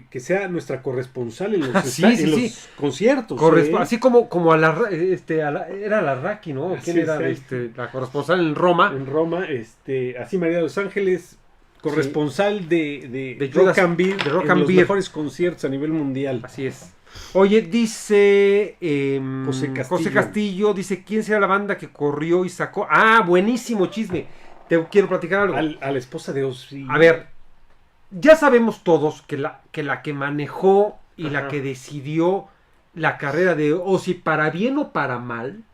B: que sea nuestra corresponsal en los conciertos.
A: Así como era la Raki, ¿no? ¿Quién era la corresponsal en Roma?
B: En Roma, así María de los Ángeles, corresponsal de
A: Rock
B: and Beer,
A: en los
B: mejores conciertos a nivel mundial.
A: Así es. Oye, dice
B: José
A: Castillo, dice: ¿quién será la banda que corrió y sacó? Ah, buenísimo chisme. Te quiero platicar algo.
B: A la esposa de Ozzy.
A: A ver, ya sabemos todos que la que manejó y la que decidió la carrera de Ozzy, para bien o para mal,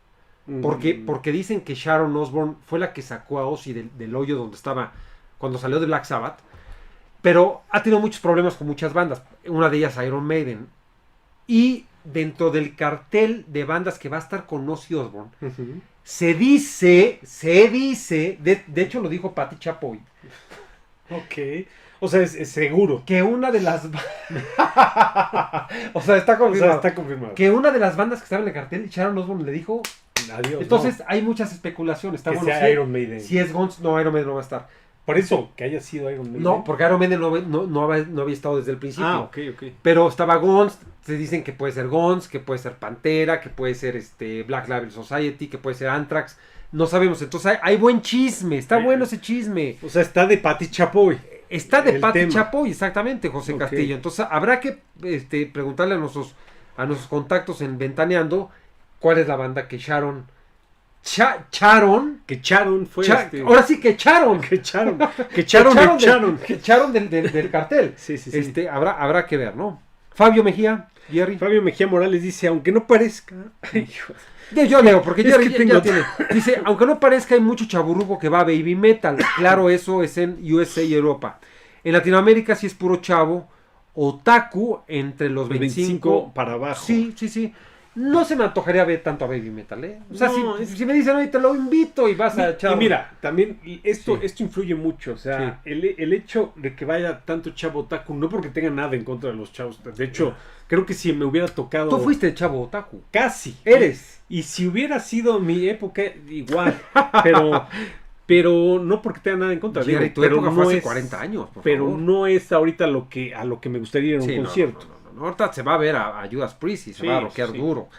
A: porque dicen que Sharon Osbourne fue la que sacó a Ozzy del hoyo donde estaba cuando salió de Black Sabbath, pero ha tenido muchos problemas con muchas bandas, una de ellas Iron Maiden. Y dentro del cartel de bandas que va a estar con Ozzy Osbourne, se dice, de hecho lo dijo Patti Chapoy.
B: Ok. O sea, es seguro.
A: Que una de las... o sea, está confirmado.
B: Está confirmado.
A: Que una de las bandas que estaba en el cartel, Sharon Osbourne le dijo...
B: Adiós.
A: Entonces, hay muchas especulaciones. Está
B: que
A: bueno,
B: sea Iron Maiden.
A: Si es Guns, no, Iron Maiden no va a estar.
B: Por eso, que haya sido Iron Maiden.
A: No, porque Iron Maiden no había estado desde el principio.
B: Ah, ok.
A: Pero estaba Guns, se dicen que puede ser Guns, que puede ser Pantera, que puede ser Black Label Society, que puede ser Anthrax. No sabemos, entonces hay buen chisme, está bueno ese chisme.
B: O sea, está de Patti Chapoy.
A: Está de Patti Chapoy, exactamente, José Castillo. Entonces habrá que preguntarle a nuestros contactos en Ventaneando cuál es la banda que Sharon...
B: Que Charon fue
A: ahora sí que echaron del cartel.
B: Sí.
A: Habrá que ver, ¿no? Fabio Mejía
B: Morales dice, aunque no parezca.
A: Yo leo, porque Jerry ya tiene. Dice, aunque no parezca, hay mucho chaburruco que va a baby metal. Claro, eso es en USA y Europa. En Latinoamérica sí es puro chavo otaku entre los 25
B: para abajo.
A: Sí. No se me antojaría ver tanto a baby metal, ¿eh? O sea, no, si me dicen, oye, te lo invito y vas a echar...
B: Y mira, también esto influye mucho. O sea, el hecho de que vaya tanto chavo otaku, no porque tenga nada en contra de los chavos. De hecho, creo que si me hubiera tocado...
A: Tú fuiste chavo otaku.
B: Casi.
A: Eres.
B: Y si hubiera sido mi época, igual. Pero no porque tenga nada en contra.
A: Jerry, tu época fue hace 40 años, por
B: pero
A: favor.
B: No es ahorita a lo que me gustaría ir a un concierto.
A: No. Ahorita se va a ver a Judas Priest y se va a rockear duro.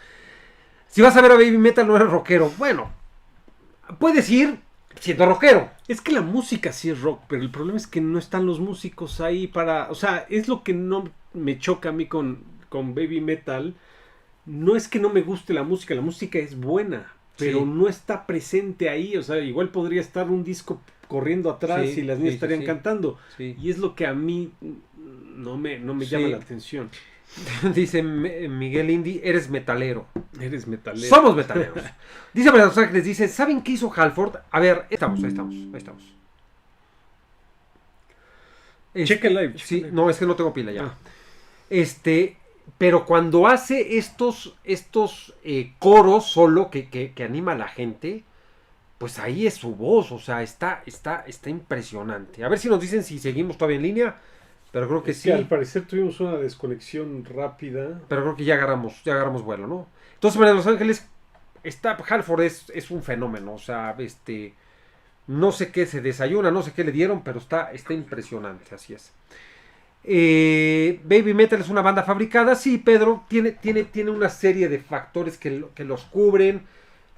A: Si vas a ver a baby metal, no eres rockero. Bueno, puedes ir siendo rockero.
B: Es que la música sí es rock, pero el problema es que no están los músicos ahí para... O sea, es lo que no me choca a mí con baby metal. No es que no me guste la música es buena, pero no está presente ahí. O sea, igual podría estar un disco corriendo atrás y las niñas estarían cantando. Sí. Y es lo que a mí no me llama la atención.
A: Dice Miguel Indy, eres metalero.
B: Somos
A: metaleros. Dice María Los Ángeles, dice, ¿saben qué hizo Halford? A ver, ahí estamos.
B: Check el live.
A: Sí, no, es que no tengo pila ya. Pero cuando hace estos coros solo que anima a la gente, pues ahí es su voz, o sea, está impresionante. A ver si nos dicen si seguimos todavía en línea. Pero creo que sí.
B: Que al parecer tuvimos una desconexión rápida.
A: Pero creo que ya agarramos vuelo, ¿no? Entonces, María de Los Ángeles, Halford es un fenómeno. O sea, no sé qué se desayuna, no sé qué le dieron, pero está impresionante, así es. Baby Metal es una banda fabricada. Sí, Pedro, tiene una serie de factores que los cubren.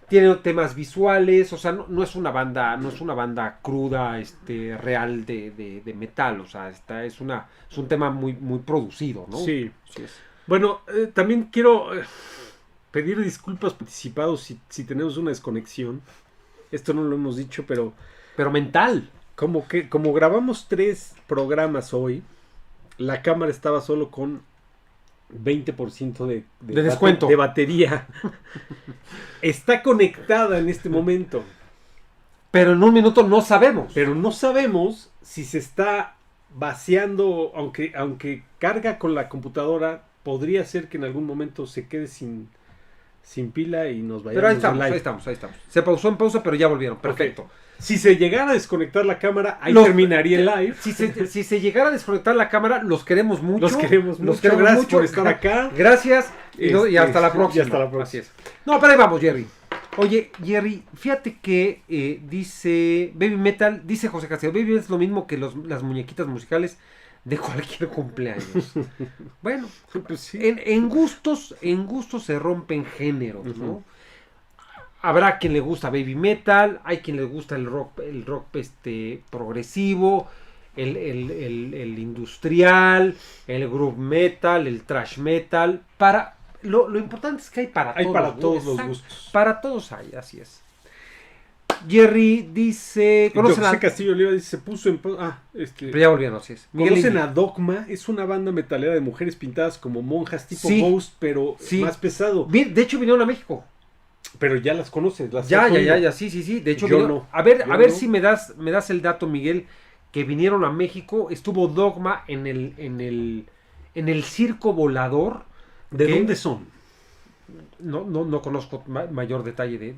A: Tiene temas visuales, o sea, no es una banda cruda, real de metal, o sea, es un tema muy, muy producido, ¿no?
B: Sí. Bueno, también quiero pedir disculpas anticipados si tenemos una desconexión. Esto no lo hemos dicho, pero
A: mental.
B: Como grabamos 3 programas hoy, la cámara estaba solo con 20% de
A: descuento
B: de batería. Está conectada en este momento,
A: pero en un minuto no sabemos
B: si se está vaciando, aunque carga con la computadora. Podría ser que en algún momento se quede sin pila y nos vayamos.
A: Pero ahí estamos. Se pausó en pausa, pero ya volvieron. Perfecto.
B: Okay. Si se llegara a desconectar la cámara, terminaría el live.
A: Si se llegara a desconectar la cámara, los queremos mucho.
B: Gracias por estar acá.
A: Gracias. Y hasta la próxima. Así es. No, pero ahí vamos, Jerry. Oye, Jerry, fíjate que dice Baby Metal, dice José Castillo, Baby Metal es lo mismo que las muñequitas musicales de cualquier cumpleaños. Bueno,
B: pues sí.
A: en gustos se rompen géneros, ¿no? Habrá quien le gusta Baby Metal, hay quien le gusta el rock progresivo, el industrial, el groove metal, el thrash metal. Lo importante es que hay para
B: todos los gustos.
A: Para todos hay, así es. Jerry dice...
B: José Castillo Oliva dice, se puso en...
A: Pero ya volvieron, así es.
B: ¿Conocen a Dogma? Es una banda metalera de mujeres pintadas como monjas, tipo Ghost, pero más pesado.
A: De hecho, vinieron a México.
B: Pero ya las conoces,
A: Ya, sí. De hecho,
B: no.
A: A ver si me das el dato, Miguel, que vinieron a México. Estuvo Dogma en el circo volador.
B: ¿De dónde son?
A: no conozco mayor detalle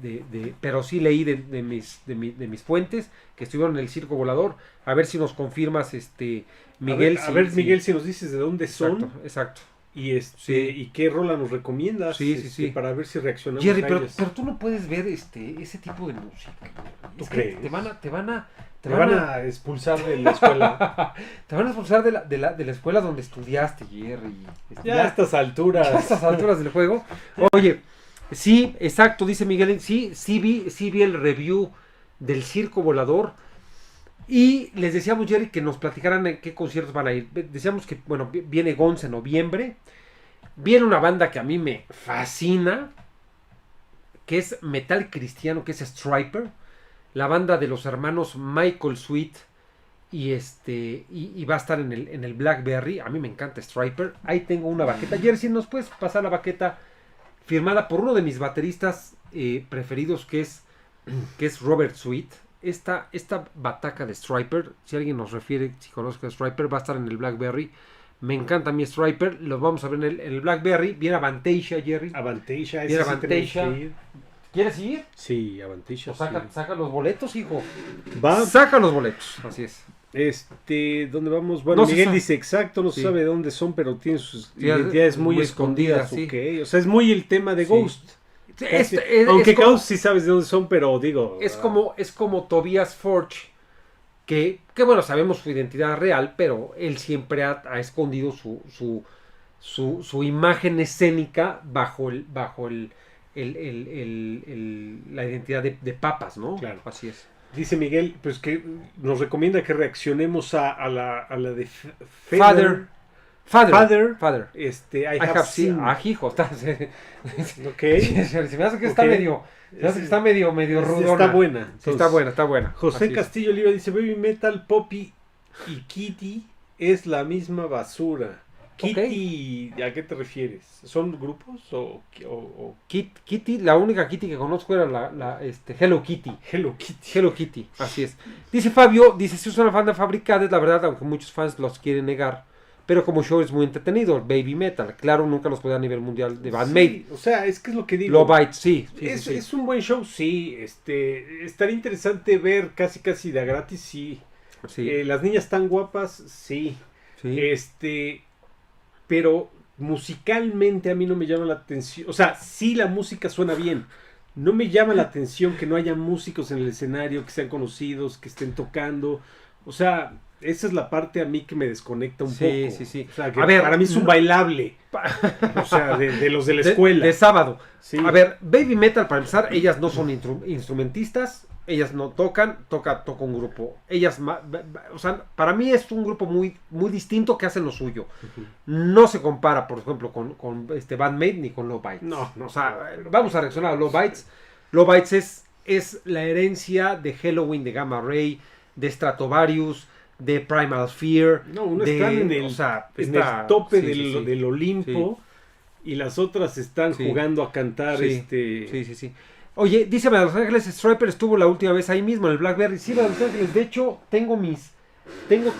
A: pero sí leí de mis fuentes que estuvieron en el Circo Volador. A ver si nos confirmas, Miguel.
B: Miguel, si nos dices de dónde son.
A: Exacto.
B: Y y qué rola nos recomiendas,
A: sí.
B: para ver si reaccionamos
A: Jerry,
B: a
A: pero
B: ellas.
A: tú no puedes ver ese tipo de música.
B: ¿Tú crees?
A: Te van
B: a expulsar de la escuela.
A: Te van a expulsar de la escuela donde estudiaste, Jerry.
B: Ya a estas alturas.
A: A estas alturas del juego. Oye, sí, exacto, dice Miguel. Sí vi el review del Circo Volador. Y les decíamos, Jerry, que nos platicaran en qué conciertos van a ir. Decíamos que, bueno, viene Guns en noviembre. Viene una banda que a mí me fascina, que es metal cristiano, que es Stryper. La banda de los hermanos Michael Sweet. Y va a estar en el Blackberry. A mí me encanta Stryper. Ahí tengo una baqueta. Jerry, si nos puedes pasar la baqueta firmada por uno de mis bateristas preferidos, que es Robert Sweet. Esta bataca de Stryper, si alguien nos refiere, si conozco a Stryper, va a estar en el Blackberry. Me encanta mi Stryper, los vamos a ver en el Blackberry. Viene Avantasia, Jerry.
B: Avantasia,
A: viene Avantasia. ¿Quieres ir?
B: Sí, Avantasia.
A: Pues saca los boletos, hijo.
B: Va.
A: Saca los boletos, así es.
B: ¿Dónde vamos? Bueno, no Miguel dice exacto, no sabe de dónde son, pero tienen sus identidades muy escondidas. Sí. Okay. O sea, es muy el tema de Ghost. Aunque Ghost sí sabes de dónde son, pero digo...
A: Es como Tobias Forge, que bueno, sabemos su identidad real, pero él siempre ha escondido su imagen escénica bajo la identidad de papas, ¿no?
B: Claro.
A: Así es.
B: Dice Miguel, pues que nos recomienda que reaccionemos a la de
A: Father.
B: I have seen.
A: Hijo, está.
B: Okay.
A: Se me hace que está medio. Está medio rudona.
B: Está buena.
A: Entonces, está buena.
B: José Castillo Oliva dice: Baby Metal, Poppy y Kitty es la misma basura. Kitty, ¿a qué te refieres? ¿Son grupos o?
A: Kitty, la única Kitty que conozco era la Hello Kitty.
B: Hello Kitty.
A: Hello Kitty, así es. Dice Fabio, si es una banda fabricada, es la verdad, aunque muchos fans los quieren negar. Pero como show es muy entretenido, Baby Metal. Claro, nunca los podía a nivel mundial de Bandmate.
B: Sí, o sea, es que es lo que digo.
A: Low Bites, sí.
B: Es un buen show, sí. Estaría interesante ver casi de a gratis, sí. Las niñas tan guapas, sí. Pero musicalmente a mí no me llama la atención. O sea, sí la música suena bien. No me llama la atención que no haya músicos en el escenario, que sean conocidos, que estén tocando. O sea... Esa es la parte a mí que me desconecta un poco.
A: Sí.
B: O sea, que para mí es un bailable. O sea, de los de la escuela.
A: De sábado.
B: Sí.
A: A ver, Baby Metal, para empezar, ellas no son instrumentistas. Ellas no toca un grupo. Ellas, o sea, para mí es un grupo muy, muy distinto que hacen lo suyo. Uh-huh. No se compara, por ejemplo, con Bandmate ni con Low Bites.
B: No.
A: O sea, vamos a reaccionar a Low Bites. Low Bites es la herencia de Helloween, de Gamma Ray, de Stratovarius, de Primal Fear.
B: No, uno está en el tope del Olimpo y las otras están jugando a cantar.
A: Sí. Oye, dice Los Ángeles, Stryper estuvo la última vez ahí mismo en el Blackberry. Sí, Los Ángeles, de hecho tengo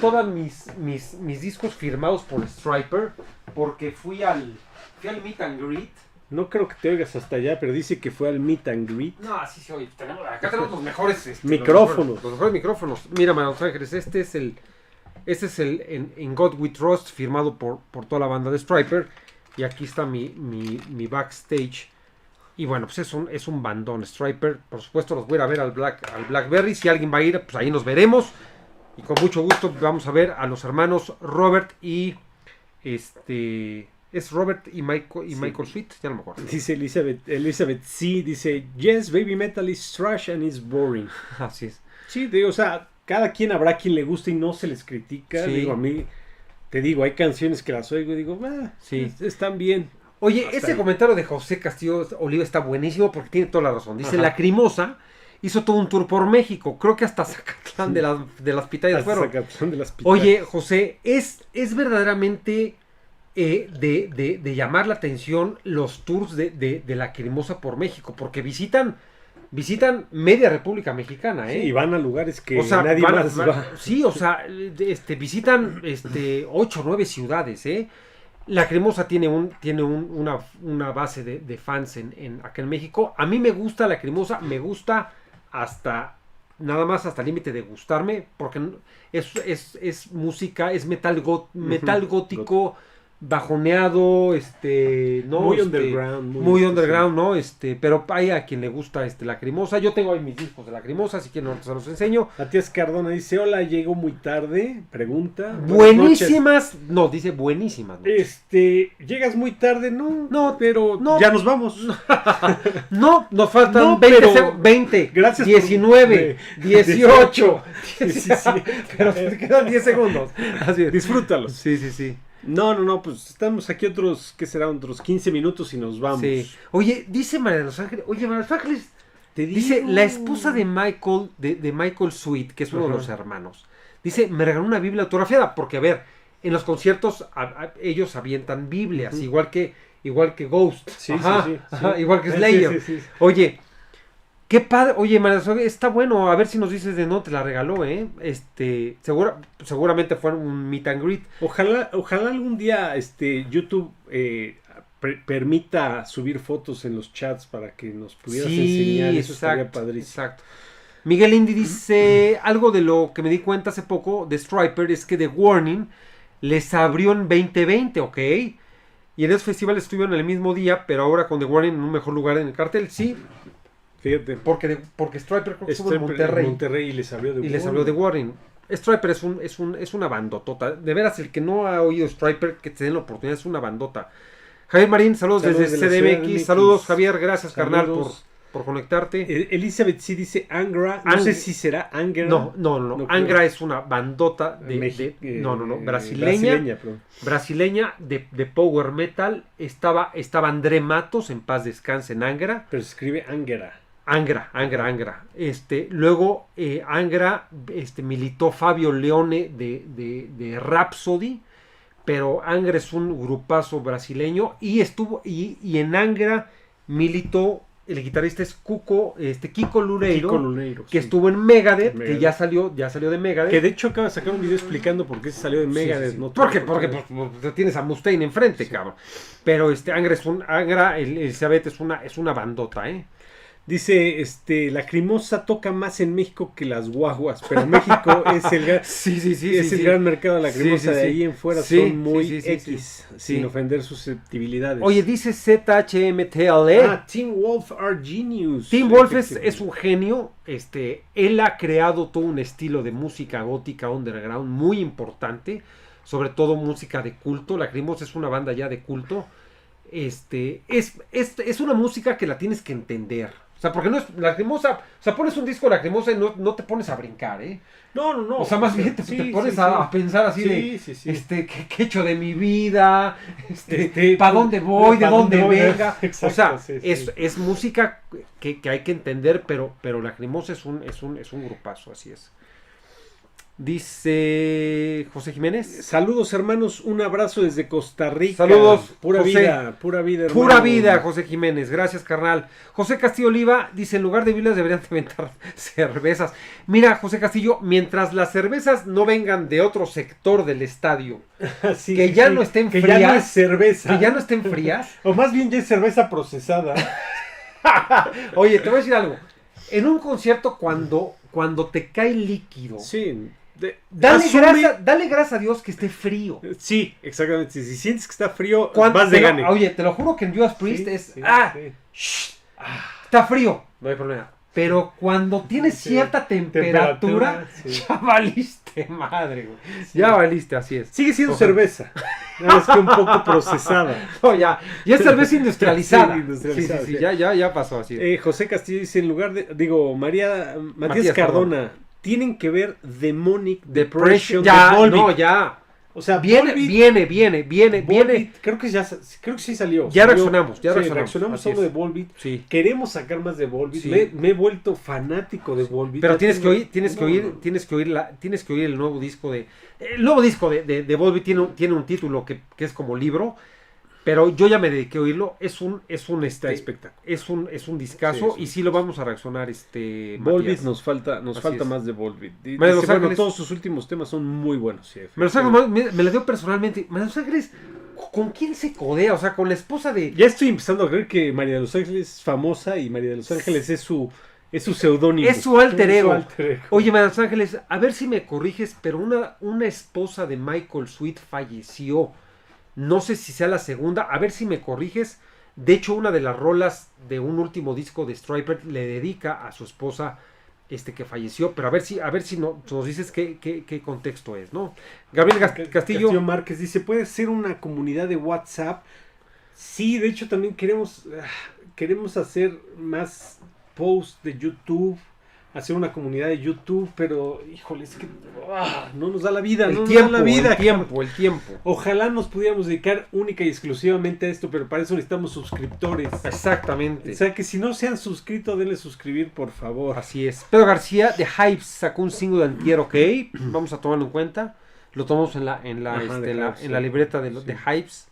A: todos mis discos firmados por Stryper porque fui al meet and greet.
B: No creo que te oigas hasta allá, pero dice que fue al meet and greet.
A: No, así se oye. Acá tenemos los mejores
B: micrófonos.
A: Los mejores micrófonos. Mira, Los Ángeles, este es el en God We Trust, firmado por toda la banda de Stryper. Y aquí está mi backstage. Y bueno, pues es un bandón Stryper. Por supuesto, los voy a ir a ver al Blackberry. Si alguien va a ir, pues ahí nos veremos. Y con mucho gusto vamos a ver a los hermanos Robert y ¿Es Robert y Michael Sweet? Ya no me acuerdo.
B: Dice Elizabeth sí, dice, yes, Baby Metal is trash and is boring.
A: Así es.
B: Sí, digo, o sea, cada quien habrá quien le guste y no se les critica. Sí. Digo, a mí, te digo, hay canciones que las oigo y digo, están bien.
A: Oye, ese comentario de José Castillo Oliva está buenísimo porque tiene toda la razón. Dice, Lacrimosa hizo todo un tour por México. Creo que hasta Zacatlán de las pitayas fueron. Oye, José, es verdaderamente... de llamar la atención los tours de Lacrimosa por México, porque visitan media República Mexicana,
B: Sí, y van a lugares que nadie más va.
A: Sí, o sea, visitan 8 o 9 ciudades, Lacrimosa tiene una base de fans acá en México. A mí me gusta Lacrimosa, me gusta nada más hasta el límite de gustarme, porque es música, es metal gótico, bajoneado, ¿no?
B: Muy underground.
A: Muy underground, ¿no? Pero hay a quien le gusta Lacrimosa. Yo tengo ahí mis discos de Lacrimosa, así que no se los enseño.
B: Matías Cardona dice, hola, llego muy tarde, pregunta.
A: Buenísimas, no, dice buenísimas. ¿No?
B: ¿Llegas muy tarde? No, pero
A: no,
B: ya nos vamos.
A: No, nos faltan
B: no,
A: 20,
B: gracias
A: 19, 18,
B: 17,
A: pero te quedan 10 segundos. Así es.
B: Disfrútalos.
A: Sí.
B: No, pues estamos aquí ¿qué será? Otros 15 minutos y nos vamos. Sí.
A: Oye, dice María de los Ángeles, dice, la esposa de Michael, de Michael Sweet, que es uno de los hermanos, dice, me regaló una Biblia autografiada, porque a ver, en los conciertos ellos avientan Biblias, igual que Ghost,
B: sí.
A: Igual que Slayer. Sí. Oye, qué padre, oye, María, está bueno, a ver si nos dices de no, te la regaló, seguramente fue un meet and greet.
B: Ojalá algún día YouTube permita subir fotos en los chats para que nos pudieras enseñar, eso estaría padrísimo.
A: Exacto. Miguel Indy dice, algo de lo que me di cuenta hace poco de Stryper es que The Warning les abrió en 2020, ¿ok? Y en ese festival estuvieron el mismo día, pero ahora con The Warning en un mejor lugar en el cartel, sí.
B: Fíjate.
A: Porque Stryper creo que estuvo en
B: Monterrey y les abrió
A: The Warning. Stryper es una bandotota. De veras, el que no ha oído Stryper, que te den la oportunidad, es una bandota. Javier Marín, saludos desde CDMX. Saludos, Javier, gracias, carnal, por conectarte.
B: Elizabeth sí dice Angra. No sé si será Angra.
A: No. Angra es una bandota brasileña de power metal. Estaba André Matos, en paz descanse, en Angra.
B: Pero se escribe Angra.
A: Angra. Luego Angra militó Fabio Leone de Rhapsody, pero Angra es un grupazo brasileño y en Angra militó el guitarrista es Kiko Loureiro, que estuvo en Megadeth, que ya salió de Megadeth.
B: Que de hecho acaba de sacar un video explicando por qué se salió de Megadeth. Sí.
A: No porque pues, tienes a Mustaine enfrente, cabrón. Pero Angra, el Elizabeth es una bandota,
B: Dice, Lacrimosa toca más en México que las guaguas, pero México es el gran, gran mercado de Lacrimosa, de ahí en fuera son muy X, sin ofender susceptibilidades.
A: Oye, dice ZHMTLE.
B: Tim Wolf are genius.
A: Tim Wolf es un genio, él ha creado todo un estilo de música gótica underground muy importante, sobre todo música de culto. Lacrimosa es una banda ya de culto. Es una música que la tienes que entender. O sea, porque no es Lacrimosa. O sea, pones un disco Lacrimosa y no te pones a brincar,
B: No.
A: O sea, más bien te pones a pensar así ¿qué he hecho de mi vida? ¿Para dónde voy? ¿De dónde venga? Exacto, o sea, es música que hay que entender, pero Lacrimosa es un grupazo, así es. Dice José Jiménez.
B: Saludos, hermanos, un abrazo desde Costa Rica.
A: Saludos,
B: pura
A: José.
B: vida, hermano.
A: Pura vida, José Jiménez, gracias, carnal. José Castillo Oliva dice, en lugar de Biblias deberían inventar cervezas. Mira, José Castillo, mientras las cervezas no vengan de otro sector del estadio, que ya no estén frías,
B: que ya no es cerveza,
A: que ya no estén frías,
B: o más bien ya es cerveza procesada.
A: Oye, te voy a decir algo. En un concierto, cuando te cae líquido, dale gracias a Dios que esté frío.
B: Sí, exactamente. Si sientes que está frío, vas de gane.
A: Oye, te lo juro que en Judas Priest está frío, no hay problema. Pero cuando tiene cierta temperatura ya valiste madre, güey. Ya valiste, así es.
B: Sigue siendo cerveza. Nada más que un poco procesada.
A: No, ya es cerveza industrializada. Sí, ya pasó así.
B: José Castillo dice, en lugar de, Matías Cardona. Tienen que ver Demonic Depression
A: de Volbeat. Ya.
B: O sea,
A: viene.
B: Volbeat, creo que sí salió.
A: Ya reaccionamos.
B: Reaccionamos solo de Volbeat.
A: Sí.
B: Queremos sacar más de Volbeat. Sí. Me he vuelto fanático de Volbeat.
A: Pero tienes que oír el nuevo disco de. El nuevo disco de Volbeat tiene un título que es como libro. Pero yo ya me dediqué a oírlo. Es un
B: espectáculo.
A: Es un discazo. Sí. Y sí lo vamos a reaccionar.
B: Volbeat nos falta más de Volbeat. Bueno, todos sus últimos temas son muy buenos. Sí,
A: me lo dio personalmente. Manos Ángeles, ¿Con quién se codea? O sea, con la esposa de...
B: Ya estoy empezando a creer que María de los Ángeles es famosa y María de los Ángeles es su seudónimo.
A: Es su alter ego.
B: Es su alter ego.
A: Oye, María de los Ángeles, a ver si me corriges, pero una esposa de Michael Sweet falleció. No sé si sea la segunda. A ver si me corriges. De hecho, una de las rolas de un último disco de Stryper le dedica a su esposa que falleció, pero a ver si nos dices qué contexto es, ¿no? Gabriel Castillo
B: Márquez dice, ¿puede ser una comunidad de WhatsApp? Sí, de hecho también queremos hacer más posts de YouTube, hacer una comunidad de YouTube, pero híjole, es que no nos da la vida,
A: el tiempo.
B: Ojalá nos pudiéramos dedicar única y exclusivamente a esto, pero para eso necesitamos suscriptores.
A: Exactamente.
B: O sea que si no se han suscrito, denle suscribir, por favor.
A: Así es. Pedro García de Hypes sacó un single de antier, ok. Vamos a tomarlo en cuenta. Lo tomamos en la libreta de Hypes.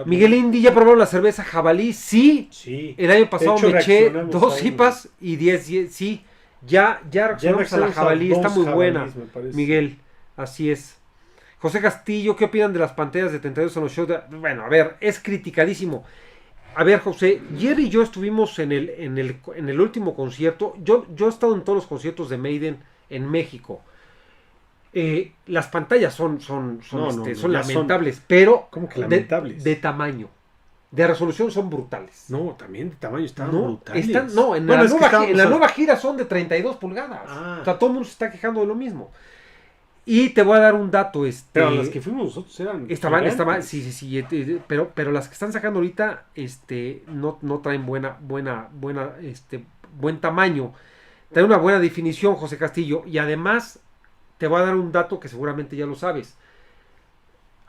A: Miguel Indy, ¿ya probaron la cerveza Jabalí? Sí. El año pasado me eché 2 IPAs y 10. Sí. Ya reaccionamos a la Jabalí. Está muy buena, Miguel. Así es. José Castillo, ¿qué opinan de las pantallas de 32 en los shows? Bueno, a ver, es criticadísimo. A ver, José, Jerry y yo estuvimos en el último concierto. Yo he estado en todos los conciertos de Maiden en México. Las pantallas son lamentables, pero
B: ¿cómo que lamentables?
A: De tamaño, de resolución son brutales.
B: No, también de tamaño estaban brutales.
A: En la nueva gira son de 32 pulgadas. O sea, todo el mundo se está quejando de lo mismo. Y te voy a dar un dato.
B: Pero las que fuimos nosotros
A: estaban, sí, pero las que están sacando ahorita, no traen buen tamaño. Traen una buena definición, José Castillo, y además te voy a dar un dato que seguramente ya lo sabes.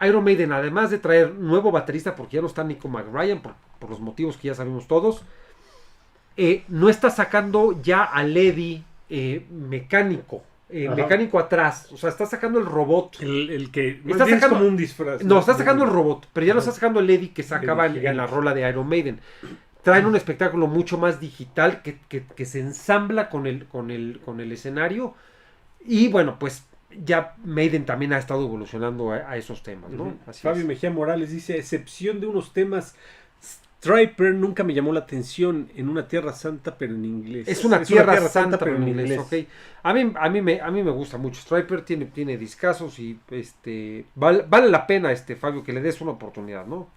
A: Iron Maiden, además de traer nuevo baterista, porque ya no está Nico McBrien, por los motivos que ya sabemos todos, no está sacando ya al Eddie mecánico atrás. O sea, está sacando el robot.
B: El que
A: está sacando
B: como un disfraz.
A: No, está sacando el robot, pero ya no está sacando el Eddie que sacaba en la rola de Iron Maiden. Traen un espectáculo mucho más digital que se ensambla con el escenario. Y bueno, pues ya Maiden también ha estado evolucionando a esos temas, ¿no?
B: Así Fabio es. Mejía Morales dice, a excepción de unos temas, Stryper nunca me llamó la atención en una Tierra Santa, pero en inglés.
A: Es una tierra santa, pero en inglés. Okay. A mí me gusta mucho. Stryper tiene discazos y vale la pena, Fabio, que le des una oportunidad, ¿no?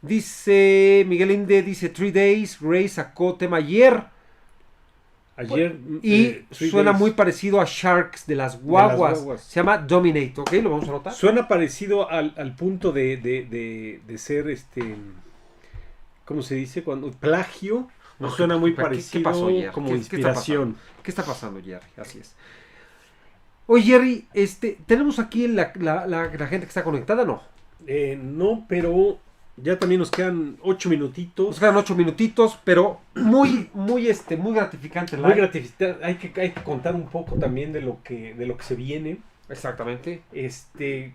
A: Dice Miguel Inde, dice 3 Days, Grey sacó tema ayer. Y suena muy parecido a Sharks de las guaguas. Se llama Dominate, ¿ok? Lo vamos a anotar.
B: Suena parecido al punto de ser ¿cómo se dice? Cuando plagio. No suena muy parecido.
A: ¿Qué pasó, Jerry?
B: Como inspiración.
A: ¿Qué está pasando, Jerry? Así es. Oye, Jerry, tenemos aquí la gente que está conectada, ¿no?
B: No, pero ya también nos quedan 8 minutitos.
A: Nos quedan 8 minutitos, pero muy gratificante.
B: Muy gratificante. Hay que contar un poco también de lo que se viene.
A: Exactamente.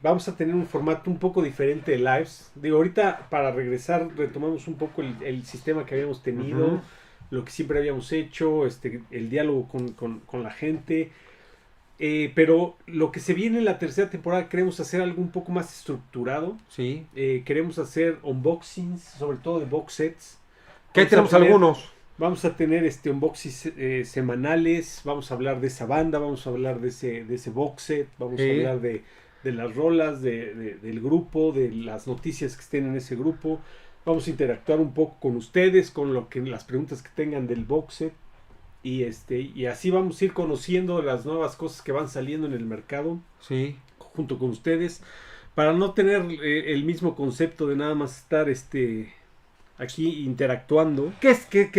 B: Vamos a tener un formato un poco diferente de lives. Digo, ahorita para regresar retomamos un poco el sistema que habíamos tenido, lo que siempre habíamos hecho, el diálogo con la gente. Pero lo que se viene en la tercera temporada, queremos hacer algo un poco más estructurado.
A: Sí.
B: Queremos hacer unboxings, sobre todo de box sets.
A: Que ahí tenemos algunos.
B: Vamos a tener unboxings semanales. Vamos a hablar de esa banda, vamos a hablar de ese box set, vamos a hablar de las rolas, del grupo, de las noticias que estén en ese grupo. Vamos a interactuar un poco con ustedes, con las preguntas que tengan del box set. Y así vamos a ir conociendo las nuevas cosas que van saliendo en el mercado,
A: sí,
B: junto con ustedes, para no tener el mismo concepto de nada más estar aquí interactuando.
A: Que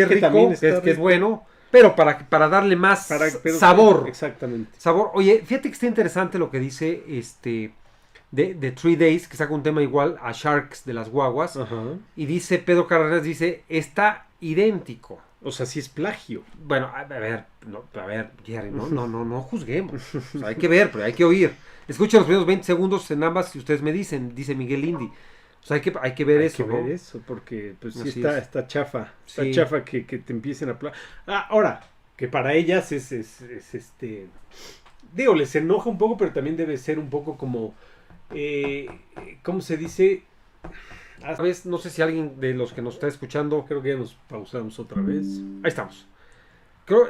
A: rico, que es bueno, pero para darle más sabor.
B: Exactamente.
A: Sabor. Oye, fíjate que está interesante lo que dice de 3 Days, que saca un tema igual a Sharks de las guaguas.
B: Ajá.
A: Y dice Pedro Carreras, está idéntico.
B: O sea, sí es plagio.
A: Bueno, a ver, Jerry, no juzguemos. O sea, hay que ver, pero hay que oír. Escuchen los primeros 20 segundos en ambas y ustedes me dicen, dice Miguel Indy. O sea, hay que ver eso, ¿no?
B: Hay que ver eso, porque pues sí está chafa. Está chafa que te empiecen a... Ahora, que para ellas es digo, les enoja un poco, pero también debe ser un poco como ¿cómo se dice?
A: A veces, no sé si alguien de los que nos está escuchando...
B: Creo que ya nos pausamos otra vez.
A: Ahí estamos. Creo...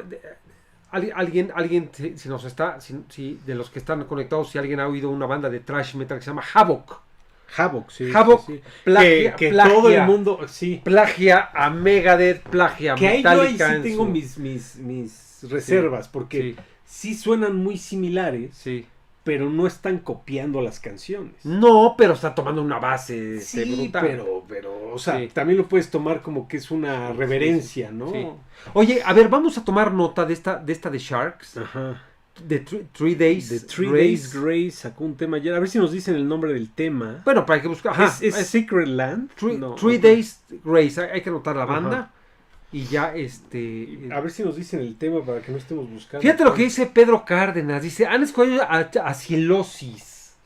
A: Alguien si nos está... Si de los que están conectados, si alguien ha oído una banda de thrash metal que se llama Havoc.
B: Sí.
A: Havoc,
B: sí.
A: Plagia,
B: que todo el mundo... Sí.
A: Plagia a Megadeth, plagia a Metallica.
B: Ahí yo sí tengo mis reservas, porque sí suenan muy similares.
A: Sí.
B: Pero no están copiando las canciones.
A: No, pero está tomando una base brutal.
B: Pero, o sea, también lo puedes tomar como que es una reverencia, ¿no? Sí.
A: Oye, a ver, vamos a tomar nota de esta de Sharks.
B: Ajá.
A: De Three Days
B: Grace. 3 Days Grace sacó un tema ayer. A ver si nos dicen el nombre del tema.
A: Bueno, para que buscar.
B: ¿Es Secret Land?
A: Three Days Grace. Hay que anotar la banda. Ajá. Y ya,
B: A ver si nos dicen el tema para que no estemos buscando.
A: Fíjate lo que dice Pedro Cárdenas. Dice, han escogido a Silosis.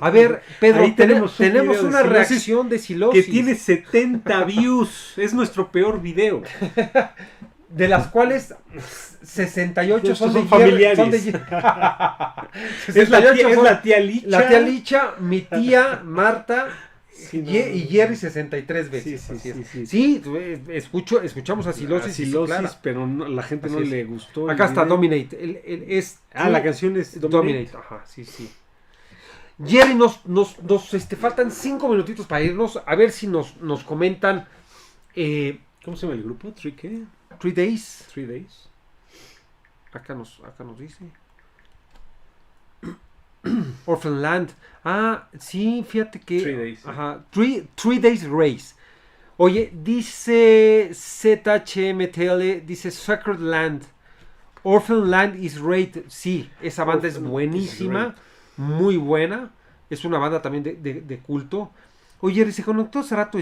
A: A ver, Pedro, tenemos una reacción de Silosis.
B: Que tiene 70 views. Es nuestro peor video.
A: De las cuales 68 son
B: familiares. Es la tía Licha.
A: La tía Licha, mi tía Marta... y Jerry 63 veces. Sí, escuchamos a Silosis.
B: Claro. Pero la gente no le gustó.
A: Acá está Dominate.
B: La canción es
A: Dominate. Ajá, sí. Jerry, nos faltan 5 minutitos para irnos. A ver si nos comentan.
B: ¿Cómo se llama el grupo? ¿Qué?
A: 3 Days.
B: 3 Days.
A: Acá nos dice. Orphan Land. Sí, fíjate que...
B: 3 Days.
A: Ajá. 3 Days Race. Oye, dice ZHMTL, dice Sacred Land. Orphan Land is Raid. Sí, esa banda es buenísima. Muy buena. Es una banda también de culto. Oye, se conectó hace rato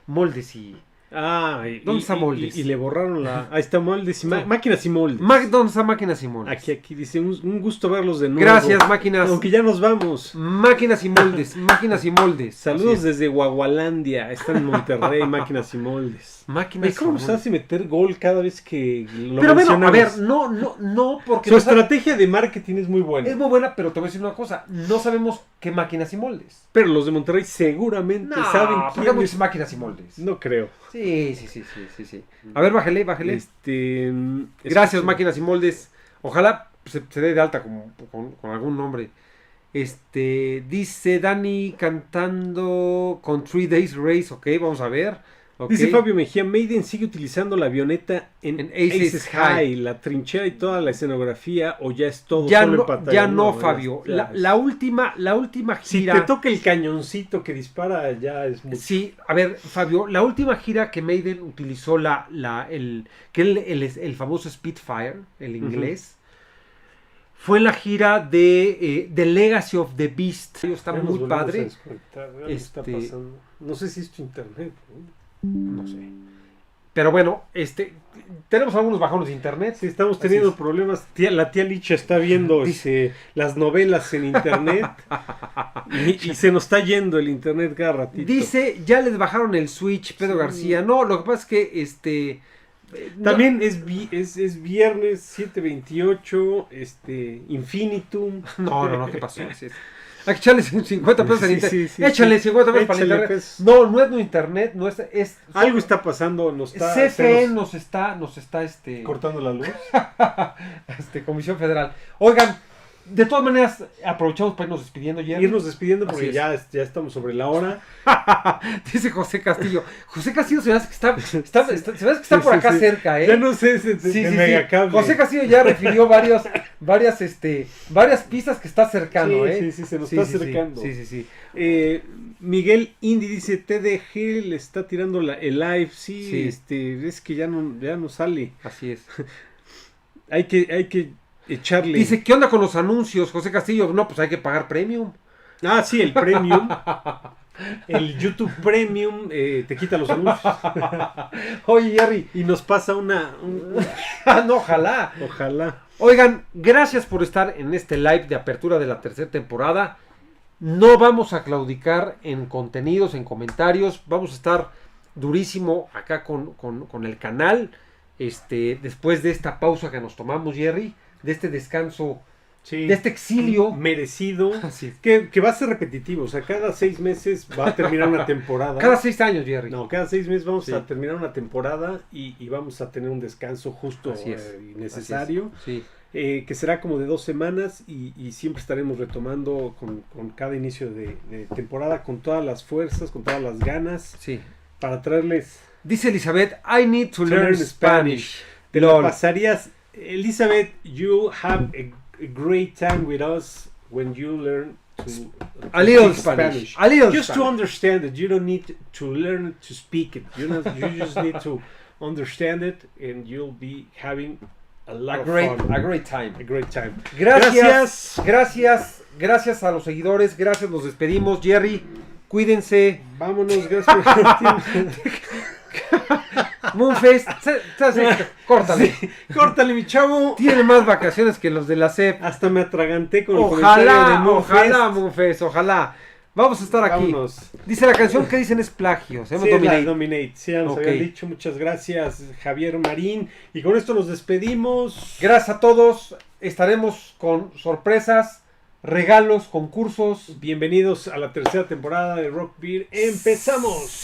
A: Moldes y... ¿dónde está Moldes?
B: Y le borraron la... Ahí está Moldes y Máquinas y Moldes.
A: ¿Dónde está Máquinas y Moldes?
B: Aquí dice, un gusto verlos de nuevo.
A: Gracias, Máquinas.
B: Aunque ya nos vamos.
A: Máquinas y Moldes.
B: Saludos desde Guagualandia. Está en Monterrey, Máquinas y Moldes. ¿Cómo nos hace meter gol cada vez que lo mencionamos?
A: Bueno, a ver, no, porque...
B: Su estrategia de marketing es muy buena.
A: Es muy buena, pero te voy a decir una cosa. No sabemos qué Máquinas y Moldes.
B: Pero los de Monterrey seguramente saben quién es
A: Máquinas y Moldes.
B: No creo.
A: Sí. A ver, bájale. Gracias, Máquinas y Moldes. Ojalá se dé de alta con algún nombre. Dice Dani cantando con 3 Days Race. Ok, vamos a ver. Okay.
B: Dice Fabio Mejía, Maiden sigue utilizando la avioneta en Aces High, la trinchera y toda la escenografía, o ya es todo
A: solo en pantalla. Ya no, Fabio. La última gira...
B: Si te toca el cañoncito que dispara, ya es mucho.
A: Sí, a ver, Fabio, la última gira que Maiden utilizó el famoso Spitfire, el inglés, fue la gira de The Legacy of the Beast. Está muy padre.
B: Está pasando. No sé si es tu internet,
A: no sé. Pero bueno, tenemos algunos bajones de internet.
B: Sí, estamos teniendo problemas. La tía Licha está viendo las novelas en internet y se nos está yendo el internet cada ratito.
A: Dice, ya les bajaron el Switch, Pedro García. No, lo que pasa es que
B: también es viernes 7:28, Infinitum.
A: No, ¿qué pasó? Hay que echarle 50 pesos al internet. Échale 50 pesos para el internet.
B: Pues.
A: No es internet,
B: algo está pasando,
A: CFE nos está
B: cortando la luz.
A: Comisión Federal. Oigan, de todas maneras, aprovechamos para irnos despidiendo, Jerry.
B: Porque ya estamos sobre la hora.
A: Dice José Castillo. José Castillo se ve que está por acá cerca,
B: Ya no sé, Megacable.
A: José Castillo ya refirió varias pistas que está cercano,
B: Sí, se nos está acercando.
A: Sí.
B: Miguel Indy dice, TDG le está tirando el live. Sí. Es que ya no sale.
A: Así es.
B: Hay que echarle.
A: Dice, ¿qué onda con los anuncios, José Castillo? No, pues hay que pagar premium.
B: Sí, el premium. El YouTube Premium te quita los anuncios.
A: Oye, Jerry.
B: Y nos pasa no,
A: ojalá.
B: Ojalá.
A: Oigan, gracias por estar en este live de apertura de la tercera temporada. No vamos a claudicar en contenidos, en comentarios. Vamos a estar durísimo acá con el canal. Después de esta pausa que nos tomamos, Jerry, de este descanso
B: Sí.
A: De este exilio.
B: Merecido.
A: Así.
B: Que va a ser repetitivo. O sea, cada 6 meses va a terminar una temporada.
A: Cada 6 años, Jerry.
B: No, cada 6 meses vamos
A: Sí.
B: a terminar una temporada y vamos a tener un descanso justo
A: Así es.
B: y necesario.
A: Sí.
B: Que será como de 2 semanas y siempre estaremos retomando con cada inicio de temporada, con todas las fuerzas, con todas las ganas,
A: Sí.
B: para traerles...
A: Dice Elizabeth, I need to learn Spanish.
B: Te lo
A: Lol.
B: pasarías... Elizabeth, you have a great time with us when you learn to
A: A little
B: speak
A: Spanish. A little
B: Just to
A: Spanish.
B: understand it. You don't need to learn to speak it. You just need to understand it and you'll be having a lot of fun.
A: A great time.
B: A great time.
A: Gracias a los seguidores, gracias, nos despedimos. Jerry, cuídense.
B: Vámonos, gracias por
A: Moonfest, córtale.
B: Sí, córtale, mi chavo.
A: Tiene más vacaciones que los de la CEP.
B: Hasta me atraganté con el comentario de
A: Ojalá,
B: Moonfest.
A: ojalá, Moonfest, ojalá. Vamos a estar aquí.
B: Vámonos.
A: Dice la canción que dicen es plagio. Se llama
B: Sí,
A: Dominate.
B: la Dominate. Sí, ya nos
A: Ok.
B: habían dicho. Muchas gracias, Javier Marín. Y con esto nos despedimos.
A: Gracias a todos. Estaremos con sorpresas, regalos, concursos.
B: Bienvenidos a la tercera temporada de Rock Beer. ¡Empezamos!